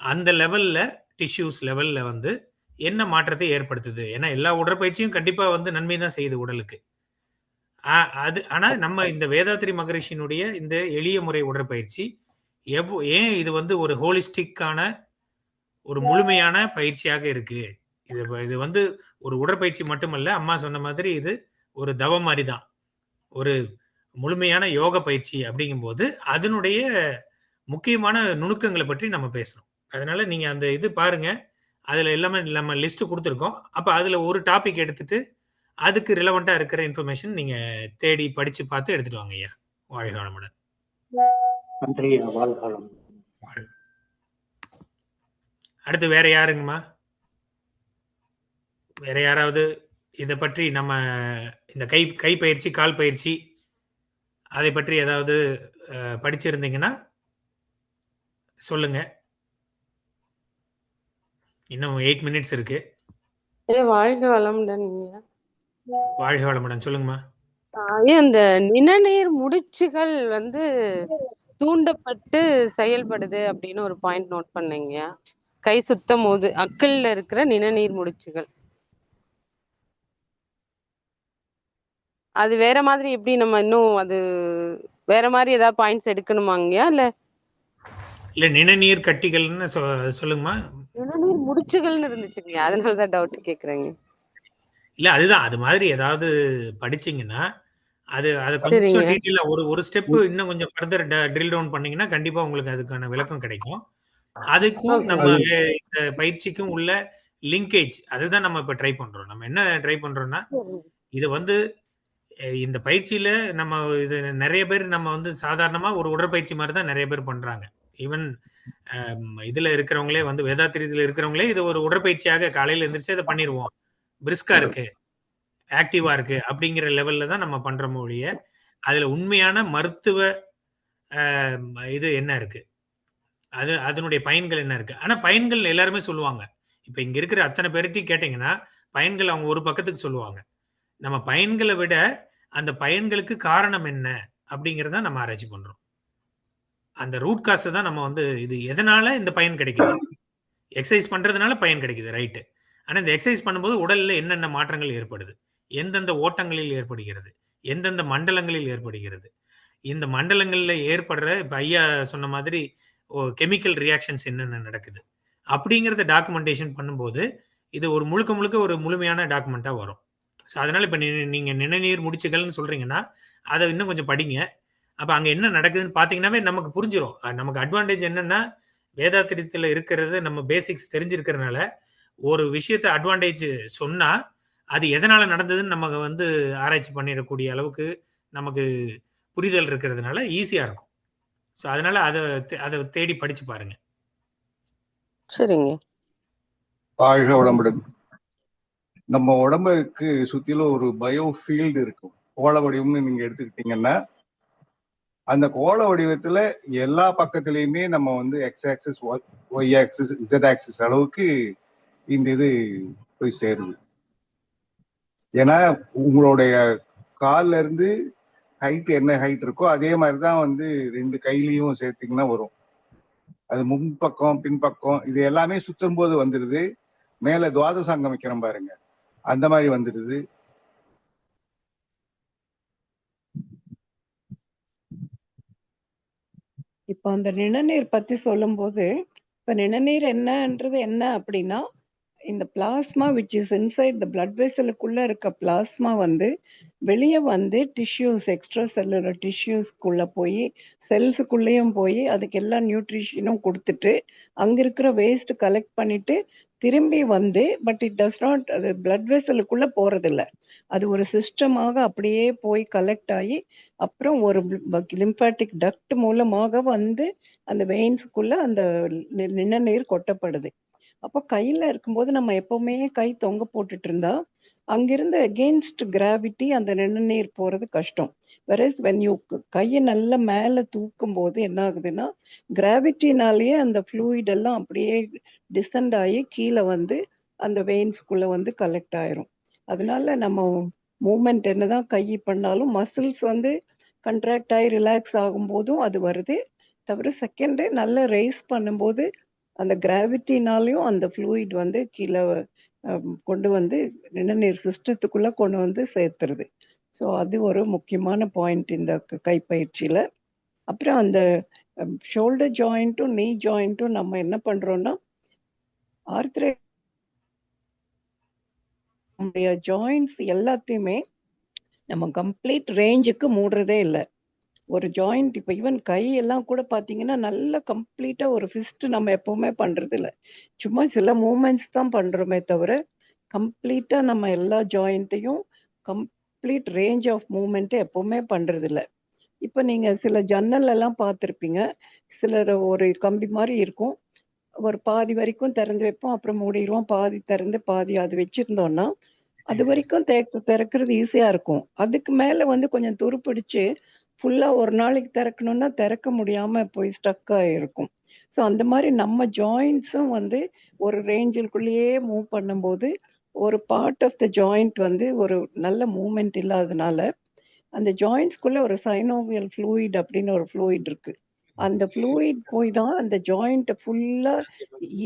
அந்த லெவல்ல டிஷ்யூஸ் லெவல்ல வந்து என்ன மாற்றத்தை ஏற்படுத்துது. ஏன்னா எல்லா உடற்பயிற்சியும் கண்டிப்பா வந்து நன்மை தான் செய்யுது உடலுக்கு. அது ஆனா நம்ம இந்த வேதாத்ரி மகரிஷியினுடைய இந்த எளிய முறை உடற்பயிற்சி ஏன் இது வந்து ஒரு ஹோலிஸ்டிக்கான ஒரு முழுமையான பயிற்சியாக இருக்கு. இது வந்து ஒரு உடற்பயிற்சி மட்டுமல்ல, அம்மா சொன்ன மாதிரி இது ஒரு தவம் மாதிரி தான். ஒரு முழுமையான யோக பயிற்சி அப்படிங்கும்போது அதனுடைய முக்கியமான நுணுக்கங்களை பற்றி நம்ம பேசணும். அதனால நீங்க அந்த இது பாருங்க, அதுல எல்லாமே நம்ம லிஸ்ட் கொடுத்துருக்கோம். அப்ப அதுல ஒரு டாபிக் எடுத்துட்டு அதுக்கு ரிலவெண்டா இருக்கிற இன்ஃபர்மேஷன் நீங்க தேடி படிச்சு பார்த்து எடுத்துட்டு வாங்க ஐயா. வாழ்க வளமுடன். அடுத்து வேற யாருங்கம்மா? வேற யாராவது இதை பற்றி நம்ம இந்த கை பயிற்சி, கால் பயிற்சி அதை பற்றி ஏதாவது படிச்சிருந்தீங்கன்னா சொல்லுங்க. இன்னும் 8 minutes இருக்கு. வாழ்க வளமுடன். வாழ்க வளமுடன். சொல்லுங்கம்மா. அந்த நிணநீர் முடிச்சுகள் வந்து தூண்டப்பட்டு செயல்படுது அப்படின்னு ஒரு பாயிண்ட் நோட் பண்ணீங்க. கை சுத்தம் போது அக்கல்ல இருக்கிற நிணநீர் முடிச்சுகள் அது வேற மாதிரி எப்படி நம்ம இன்னும் அது வேற மாதிரி ஏதாவது பாயிண்ட்ஸ் எடுக்கணுமாங்கயா? இல்ல நிணநீர் கட்டிகள்னு சொல்லுங்கம்மா. நிணநீர் முடிச்சுகள்னு இருந்துச்சுங்க, அதனாலதான் டவுட் கேக்குறேங்க. இல்ல அதுதான், அது மாதிரி ஏதாவது படிச்சீங்கன்னா அது சரிங்க கொஞ்சம் டீட்டெயிலா ஒரு ஸ்டெப் இன்னும் கொஞ்சம் ஃபர்தர் ட்ரில் டவுன் பண்ணீங்கன்னா கண்டிப்பா உங்களுக்கு அதுக்கான விளக்கம் கிடைக்கும். அதுக்கும் ஓகே நம்ம இந்த பயிற்சிக்கும் உள்ள லிங்கேஜ் அதுதான் நம்ம இப்ப ட்ரை பண்றோம். நம்ம என்ன ட்ரை பண்றோம்னா இது வந்து இந்த பயிற்சியில நம்ம இது நிறைய பேர் நம்ம வந்து சாதாரணமா ஒரு உடற்பயிற்சி மாதிரி தான் நிறைய பேர் பண்றாங்க. ஈவன் இதுல இருக்கிறவங்களே வந்து வேதாத்திரியத்துல இருக்கிறவங்களே இது ஒரு உடற்பயிற்சியாக காலையில எந்திரிச்சு இதை பண்ணிடுவோம், பிரிஸ்கா இருக்கு, ஆக்டிவா இருக்கு அப்படிங்கிற லெவல்ல தான் நம்ம பண்றோமோ ஒழிய அதுல உண்மையான மருத்துவ இது என்ன இருக்கு, அதனுடைய பயன்கள் என்ன இருக்கு. ஆனா பயன்கள் எல்லாருமே சொல்லுவாங்க. இப்ப இங்க இருக்கிற அத்தனை பேர்கிட்டையும் கேட்டீங்கன்னா பயன்கள் அவங்க ஒரு பக்கத்துக்கு சொல்லுவாங்க. நம்ம பயன்களை விட அந்த பயன்களுக்கு காரணம் என்ன அப்படிங்கறத நம்ம ஆராய்ச்சி பண்றோம். அந்த ரூட் காசை தான் நம்ம வந்து இது எதனால இந்த பயன் கிடைக்குது, எக்ஸசைஸ் பண்றதுனால பயன் கிடைக்குது ரைட்டு. ஆனா இந்த எக்ஸசைஸ் பண்ணும்போது உடல்ல என்னென்ன மாற்றங்கள் ஏற்படுது, எந்தெந்த ஓட்டங்களில் ஏற்படுகிறது, எந்தெந்த மண்டலங்களில் ஏற்படுகிறது, இந்த மண்டலங்கள்ல ஏற்படுற இப்ப ஐயா சொன்ன மாதிரி கெமிக்கல் ரியாக்ஷன்ஸ் என்னென்ன நடக்குது அப்படிங்கறத டாக்குமெண்டேஷன் பண்ணும்போது இது ஒரு முழுக்க முழுக்க ஒரு முழுமையான டாக்குமெண்டா வரும். ஸோ அதனால இப்ப நீங்க நிணநீர் முடிச்சுகள்னு சொல்றீங்கன்னா அதை இன்னும் கொஞ்சம் படிங்க. அப்ப அங்க என்ன நடக்குதுன்னு பாத்தீங்கன்னாவே நமக்கு புரிஞ்சிடும். நமக்கு அட்வான்டேஜ் என்னன்னா வேதாத்திரியத்துல இருக்கிறது நம்ம பேசிக்ஸ் தெரிஞ்சிருக்கிறதுனால ஒரு விஷயத்த அட்வான்டேஜ் சொன்னா அது எதனால நடந்ததுன்னு நமக்கு வந்து ஆராய்ச்சி பண்ணிடக்கூடிய அளவுக்கு நமக்கு புரிதல் இருக்கிறதுனால ஈஸியா இருக்கும். ஸோ அதனால அதை தேடி படிச்சு பாருங்க. சரிங்க. வாழ்க வளமுடன். நம்ம உடம்புக்கு சுத்திலும் ஒரு பயோ ஃபீல்டு இருக்கும். கோள வடிவம்னு நீங்க எடுத்துக்கிட்டீங்கன்னா அந்த கோள வடிவத்துல எல்லா பக்கத்துலயுமே நம்ம வந்து X axis, Y axis, Z axis அளவுக்கு இந்த இது போய் சேருது. ஏன்னா உங்களுடைய கால்ல இருந்து ஹைட் என்ன ஹைட் இருக்கோ அதே மாதிரிதான் வந்து 2 கையிலையும் சேர்த்தீங்கன்னா வரும். அது முன்பக்கம் பின்பக்கம் இது எல்லாமே சுத்தும் போது வந்துடுது. மேல துவாதசாங்கம் வைக்கிறோம் பாருங்க, அந்த மாதிரி வந்துடுது. இப்போ அந்த நிணநீர் பத்தி சொல்லும்போது இப்ப நிணநீர் என்னன்றது என்ன அப்படின்னா இந்த plasma which is inside the blood வெசலுக்குள்ள இருக்க பிளாஸ்மா வந்து வெளியே வந்து டிஷ்யூஸ், எக்ஸ்ட்ரா செல்லுலர் டிஷ்யூஸ்க்குள்ள போய் செல்ஸுக்குள்ளேயும் போய் அதுக்கு எல்லா நியூட்ரிஷனும் கொடுத்துட்டு அங்க இருக்கிற வேஸ்ட் கலெக்ட் பண்ணிட்டு திரும்பி வந்து பட் இட் டஸ் நாட், அது பிளட் வெசலுக்குள்ள போறதில்ல. அது ஒரு சிஸ்டமாக அப்படியே போய் கலெக்ட் ஆகி அப்புறம் ஒரு லிம்பாட்டிக் டக்ட் மூலமாக வந்து அந்த வெயின்ஸுக்குள்ள அந்த நிணநீர் கொட்டப்படுது. அப்போ கையில இருக்கும்போது நம்ம எப்பவுமே கை தொங்க போட்டுட்டு இருந்தா அங்கிருந்து அகெயின்ஸ்ட் கிராவிட்டி அந்த நிணநீர் போறது கஷ்டம். வெரஸ் வென் யூ கையை நல்லா மேல தூக்கும் போது என்ன ஆகுதுன்னா கிராவிட்டினாலேயே அந்த ஃப்ளூயிட் எல்லாம் அப்படியே டிசெண்ட் ஆகி கீழே வந்து அந்த வெயின்ஸ்குள்ள வந்து கலெக்ட் ஆயிரும். அதனால நம்ம மூமெண்ட் என்னதான் கை பண்ணாலும் மசில்ஸ் வந்து கண்ட்ராக்ட் ஆகி ரிலாக்ஸ் ஆகும் போதும் அது வருது. தவிர செகண்டு நல்லா ரைஸ் பண்ணும்போது அந்த கிராவிட்டினாலையும் அந்த ஃப்ளூயிட் வந்து கீழே கொண்டு வந்து நிணநீர் சிஸ்டத்துக்குள்ள கொண்டு வந்து சேர்த்துருது. ஸோ அது ஒரு முக்கியமான பாயிண்ட் இந்த கைப்பயிற்சியில. அப்புறம் அந்த ஷோல்டர் ஜாயிண்ட்டும் நீ ஜாயிண்ட்டும் நம்ம என்ன பண்றோம்னா ஜாயிண்ட்ஸ் எல்லாத்தையுமே நம்ம கம்ப்ளீட் ரேஞ்சுக்கு மூடுறதே இல்லை. ஒரு ஜாயிண்ட் இப்போ ஈவன் கை எல்லாம் கூட பார்த்தீங்கன்னா நல்லா கம்ப்ளீட்டா ஒரு ஃபிஸ்ட் நம்ம எப்பவுமே பண்றது இல்லை. சும்மா சில மூமெண்ட்ஸ் தான் பண்றோமே தவிர கம்ப்ளீட்டா நம்ம எல்லா ஜாயிண்ட்டையும் கம்ப்ளீட் ரேஞ்ச் ஆஃப் மூமெண்ட்டை எப்பவுமே பண்றது இல்லை. இப்போ நீங்க சில ஜன்னல் எல்லாம் பார்த்துருப்பீங்க. சிலர் ஒரு கம்பி மாதிரி இருக்கும், ஒரு பாதி வரைக்கும் திறந்து வைப்போம், அப்புறம் மூடிடுவோம், பாதி திறந்து பாதி அது வச்சிருந்தோம்னா அது வரைக்கும் திறக்கிறது ஈஸியா இருக்கும். அதுக்கு மேல வந்து கொஞ்சம் துருப்பிடிச்சு ஃபுல்லா ஒரு நாளைக்கு திறக்கணும்னா திறக்க முடியாம போய் ஸ்டக் ஆகிருக்கும். ஸோ அந்த மாதிரி நம்ம ஜாயிண்ட்ஸும் வந்து ஒரு ரேஞ்சுக்குள்ளேயே மூவ் பண்ணும்போது ஒரு பார்ட் ஆஃப் த ஜாயிண்ட் வந்து ஒரு நல்ல மூவ்மெண்ட் இல்லாதனால அந்த ஜாயிண்ட்ஸ்குள்ள ஒரு சைனோவியல் ஃப்ளூயிட் அப்படின்னு ஒரு ஃப்ளூயிட் இருக்கு. அந்த ஃப்ளூயிட் போய் தான் அந்த ஜாயிண்ட்டை ஃபுல்லா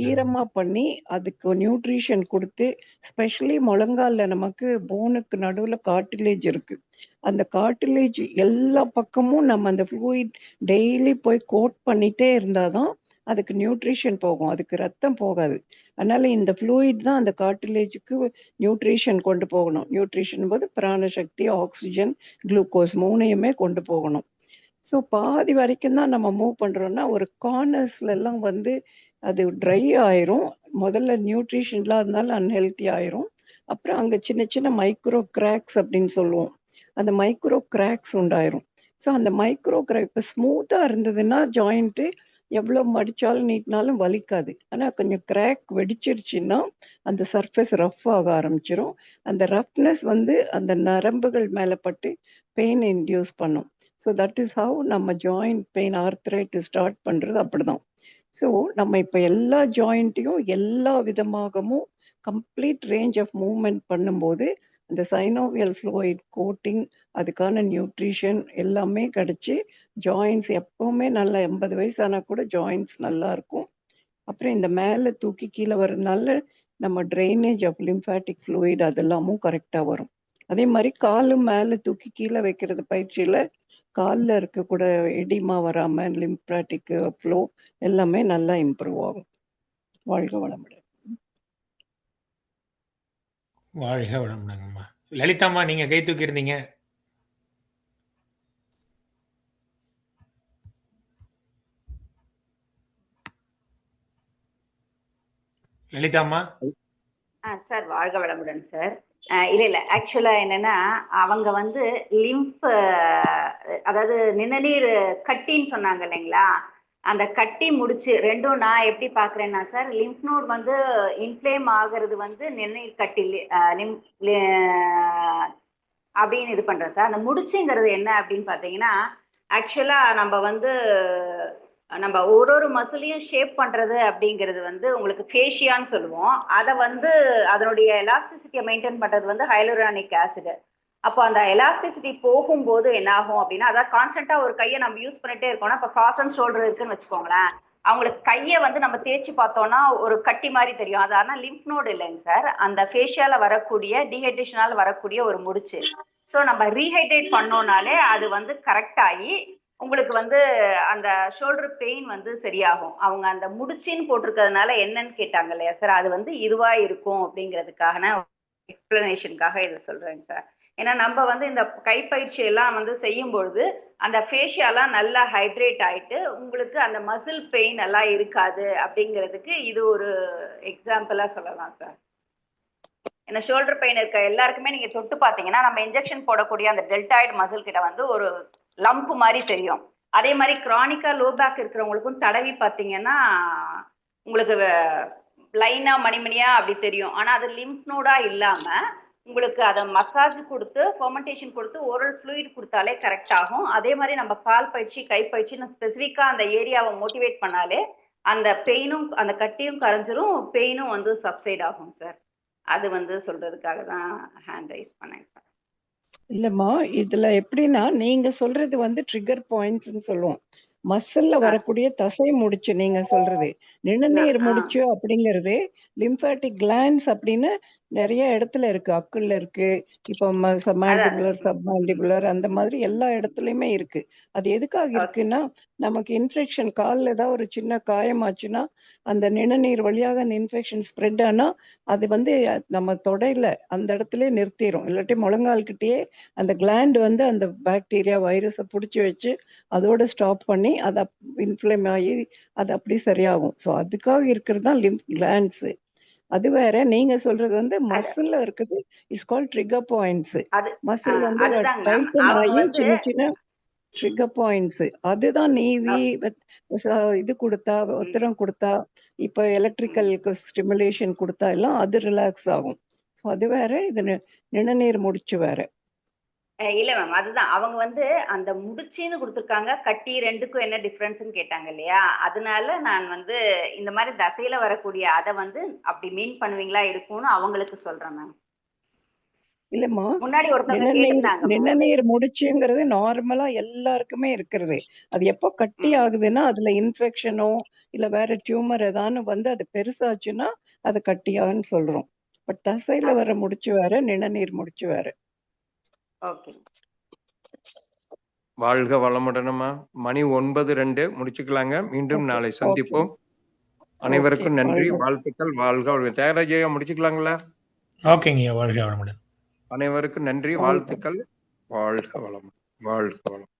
ஈரமா பண்ணி அதுக்கு நியூட்ரிஷன் கொடுத்து, ஸ்பெஷலி முழங்கால்ல நமக்கு போனுக்கு நடுவுல கார்டிலேஜ் இருக்கு. அந்த கார்டிலேஜ் எல்லா பக்கமும் நம்ம அந்த ஃப்ளூயிட் டெய்லி போய் கோட் பண்ணிட்டே இருந்தாதான் அதுக்கு நியூட்ரிஷன் போகும், அதுக்கு ரத்தம் போகாது. அதனால இந்த ஃப்ளூயிட் தான் அந்த கார்டிலேஜுக்கு நியூட்ரிஷன் கொண்டு போகணும். நியூட்ரிஷன் போது பிராணசக்தி, ஆக்சிஜன், குளுக்கோஸ் 3யுமே கொண்டு போகணும். ஸோ பாதி வரைக்கும் தான் நம்ம மூவ் பண்றோம்னா ஒரு கார்னர்ஸ்ல எல்லாம் வந்து அது ட்ரை ஆயிரும். முதல்ல நியூட்ரிஷன் இல்லாதனால அன்ஹெல்த்தி ஆயிரும். அப்புறம் அங்க சின்ன சின்ன மைக்ரோ கிராக்ஸ் அப்படின்னு சொல்லுவோம், அந்த மைக்ரோ கிராக்ஸ் உண்டாயிரும். ஸோ அந்த மைக்ரோ கிராக் இப்போ ஸ்மூத்தா இருந்ததுன்னா ஜாயிண்ட்டு எவ்வளோ மடிச்சாலும் நீட்டினாலும் வலிக்காது. ஆனால் கொஞ்சம் கிராக் வெடிச்சிருச்சுன்னா அந்த சர்ஃபேஸ் ரஃப் ஆக ஆரம்பிச்சிரும். அந்த ரஃப்னஸ் வந்து அந்த நரம்புகள் மேலே பட்டு பெயின் இன்டியூஸ் பண்ணும். ஸோ தட் இஸ் ஹவு நம்ம ஜாயிண்ட் பெயின் ஆர்த்ரைட்டிஸ் ஸ்டார்ட் பண்ணுறது அப்படிதான். ஸோ நம்ம இப்போ எல்லா ஜாயிண்ட்டையும் எல்லா விதமாகவும் கம்ப்ளீட் ரேஞ்ச் ஆஃப் மூவ்மெண்ட் பண்ணும்போது அந்த சைனோவியல் ஃப்ளூயிட் கோட்டிங், அதுக்கான நியூட்ரிஷன் எல்லாமே கிடைச்சி ஜாயின்ஸ் எப்பவுமே நல்லா 80 வயசானா கூட ஜாயின்ஸ் நல்லா இருக்கும். அப்புறம் இந்த மேலே தூக்கி கீழே வர்றதுனால நம்ம ட்ரைனேஜ் ஆஃப் லிம்ஃபேட்டிக் ஃப்ளூயிட் அதெல்லாமும் கரெக்டாக வரும். அதே மாதிரி காலும் மேலே தூக்கி கீழே வைக்கிறது பயிற்சியில் காலில் இருக்கக்கூட எடிமா வராமல் லிம்ஃபேட்டிக் ஃப்ளோ எல்லாமே நல்லா இம்ப்ரூவ் ஆகும். வாழ்க வளமுடன். வாழ்க வளமுடங்கம்மா. லலிதாம்மா, நீங்க கை தூக்கி இருந்தீங்க. லலிதாம்மா. சார் வாழ்க வளமுடன் சார். இல்ல ஆக்சுவலா என்னன்னா அவங்க வந்து லிம்ப், அதாவது நிணநீர் கட்டின்னு சொன்னாங்க இல்லைங்களா, அந்த கட்டி முடிச்சு ரெண்டும் நான் எப்படி பாக்குறேன்னா சார், லிம்ப் நோட் வந்து இன்ஃப்ளேம் ஆகுறது வந்து நிணநீர் கட்டி அப்படின்னு இது பண்றேன் சார். அந்த முடிச்சுங்கிறது என்ன அப்படின்னு பாத்தீங்கன்னா, ஆக்சுவலா நம்ம வந்து நம்ம ஒரு மசிலையும் ஷேப் பண்றது அப்படிங்கிறது வந்து உங்களுக்கு ஃபேஷியான்னு சொல்லுவோம். அதை வந்து அதனுடைய எலாஸ்டிசிட்டியை மெயின்டைன் பண்றது வந்து ஹைலூரானிக் ஆசிட். அப்போ அந்த எலாஸ்டிசிட்டி போகும்போது என்ன ஆகும் அப்படின்னா, அதாவது கான்ஸ்டன்டா ஒரு கையை நம்ம யூஸ் பண்ணிட்டே இருக்கோம்னா, இப்போ ஃப்ராசன் ஷோல்டர் இருக்குன்னு வச்சுக்கோங்களேன், அவங்களுக்கு கையை வந்து நம்ம தேய்ச்சி பார்த்தோம்னா ஒரு கட்டி மாதிரி தெரியும். அது ஆனால் லிம்ப் நோடு இல்லைங்க சார், அந்த ஃபேஷியால வரக்கூடிய டீஹைட்ரேஷனால வரக்கூடிய ஒரு முடிச்சு. ஸோ நம்ம ரீஹைட்ரேட் பண்ணோம்னாலே அது வந்து கரெக்ட் ஆகி உங்களுக்கு வந்து அந்த ஷோல்டர் பெயின் வந்து சரியாகும். அவங்க அந்த முடிச்சின்னு போட்டிருக்கிறதுனால என்னன்னு கேட்டாங்க இல்லையா சார், அது வந்து இதுவா இருக்கும் அப்படிங்கிறதுக்கான எக்ஸ்பிளனேஷனுக்காக இதை சொல்றேங்க சார். ஏன்னா நம்ம வந்து இந்த கைப்பயிற்சி எல்லாம் வந்து செய்யும் பொழுது அந்த ஃபேஷியாலாம் நல்லா ஹைட்ரேட் ஆயிட்டு உங்களுக்கு அந்த மசில் பெயின் எல்லாம் இருக்காது அப்படிங்கிறதுக்கு இது ஒரு எக்ஸாம்பிளா சொல்லலாம் சார். ஏன்னா ஷோல்டர் பெயின் இருக்க எல்லாருக்குமே நீங்க தொட்டு பார்த்தீங்கன்னா நம்ம இன்ஜெக்ஷன் போடக்கூடிய அந்த டெல்டாய்டு மசில் கிட்ட வந்து ஒரு லம்ப் மாதிரி தெரியும். அதே மாதிரி கிரானிக்கா லோ பேக் இருக்கிறவங்களுக்கும் தடவி பார்த்தீங்கன்னா உங்களுக்கு லைனா மணிமணியா அப்படி தெரியும். ஆனா அது லிம்ப் நோடா இல்லாம உங்களுக்கு அதை மசாஜ் கொடுத்து ஃபெர்மெண்டேஷன் கொடுத்து ஓரல் ஃப்ளூயிட் கொடுத்தாலே கரெக்ட் ஆகும். அதே மாதிரி நம்ம கால் பயிற்சி கை பயிற்சி ஸ்பெசிஃபிக்கா அந்த ஏரியாவை மோட்டிவேட் பண்ணாலே அந்த பெயினும் அந்த கட்டியும் கரைஞ்சிரும், பெயினும் வந்து சப்சைட் ஆகும் சார். அது வந்து சொல்றதுக்காக தான் ஹேண்ட் ரைஸ் பண்ணேன் சார். இல்லம்மா, இதுல எப்படின்னா நீங்க சொல்றது வந்து ட்ரிகர் பாயிண்ட்ஸ்ன்னு சொல்லுவோம். மசில்ல வரக்கூடிய தசை முடிச்சு நீங்க சொல்றது, நிணநீர் முடிச்சு அப்படிங்கிறது லிம்பாட்டிக் கிளான்ஸ் அப்படின்னு நிறைய இடத்துல இருக்கு. அக்குள்ள இருக்கு, இப்போ மேண்டிபுலர், சப்மாண்டிபுலர், அந்த மாதிரி எல்லா இடத்துலயுமே இருக்கு. அது எதுக்காக இருக்குன்னா, நமக்கு இன்ஃபெக்ஷன் காலில் ஏதாவது ஒரு சின்ன காயமாச்சுன்னா அந்த நிணநீர் வழியாக அந்த இன்ஃபெக்ஷன் ஸ்ப்ரெட் ஆனா அது வந்து நம்ம தொடையில அந்த இடத்துல நிறுத்திடும். இல்லாட்டி முழங்கால்கிட்டயே அந்த கிளாண்ட் வந்து அந்த பாக்டீரியா வைரஸை பிடிச்சி வச்சு அதோட ஸ்டாப் பண்ணி அதை இன்ஃப்ளேம் ஆகி அது அப்படி சரியாகும். ஸோ அதுக்காக இருக்கிறது தான் லிம்ப் கிளாண்ட்ஸ். அது வேற. நீங்க சொல்றது வந்து மசில்ல இருக்குது, is call trigger points. Muscle வந்து டைட்டன் ஆகி சின்ன சின்ன ட்ரிகர் பாயிண்ட்ஸ். அதுதான் நீவி இது கொடுத்தா, உத்தரம் கொடுத்தா, இப்போ எலக்ட்ரிக்கல் ஸ்டிமுலேஷன் கொடுத்தா எல்லாம் அது ரிலாக்ஸ் ஆகும். ஸோ அது வேற, இது நிணநீர் முடிச்சு வேற. இல்ல மேம், அதுதான் அவங்க வந்து அந்த முடிச்சின்னு கொடுத்துருக்காங்க, கட்டி ரெண்டுக்கும் என்ன டிஃபரன்ஸ்னு கேட்டாங்க இல்லையா, அதனால நான் வந்து இந்த மாதிரி தசையில வரக்கூடிய அதை வந்து அப்படி மீன் பண்ணுவீங்களா இருக்கும்னு அவங்களுக்கு சொல்றேன் மேம். இல்லம்மா, முன்னாடி ஒருத்தவங்க கேட்டிருந்தாங்க நிணநீர் முடிச்சுங்கிறது நார்மலா எல்லாருக்குமே இருக்கிறது. அது எப்போ கட்டி ஆகுதுன்னா அதுல இன்ஃபெக்ஷனோ இல்ல வேற டியூமர் ஏதானு வந்து அது பெருசாச்சுன்னா அது கட்டியான்னு சொல்றோம். பட் தசையில வர முடிச்சு வேற, நிணநீர் முடிச்சு வேற. ஓகே. வாழ்க வளமுடனம்மா. மணி 9:02 முடிச்சுக்கலாங்க. மீண்டும் ஓகே நாளை ஓகே சந்திப்போம். ஓகே அனைவருக்கும் நன்றி, வாழ்க வாழ்த்துக்கள். வாழ்க வளமுடன். தியாகராஜையா முடிச்சுக்கலாங்களா? ஓகேங்கய்யா, வாழ்க வளமுடன். அனைவருக்கும் நன்றி, வாழ்க வாழ்த்துக்கள். வாழ்க வளம், வாழ்க வளம்.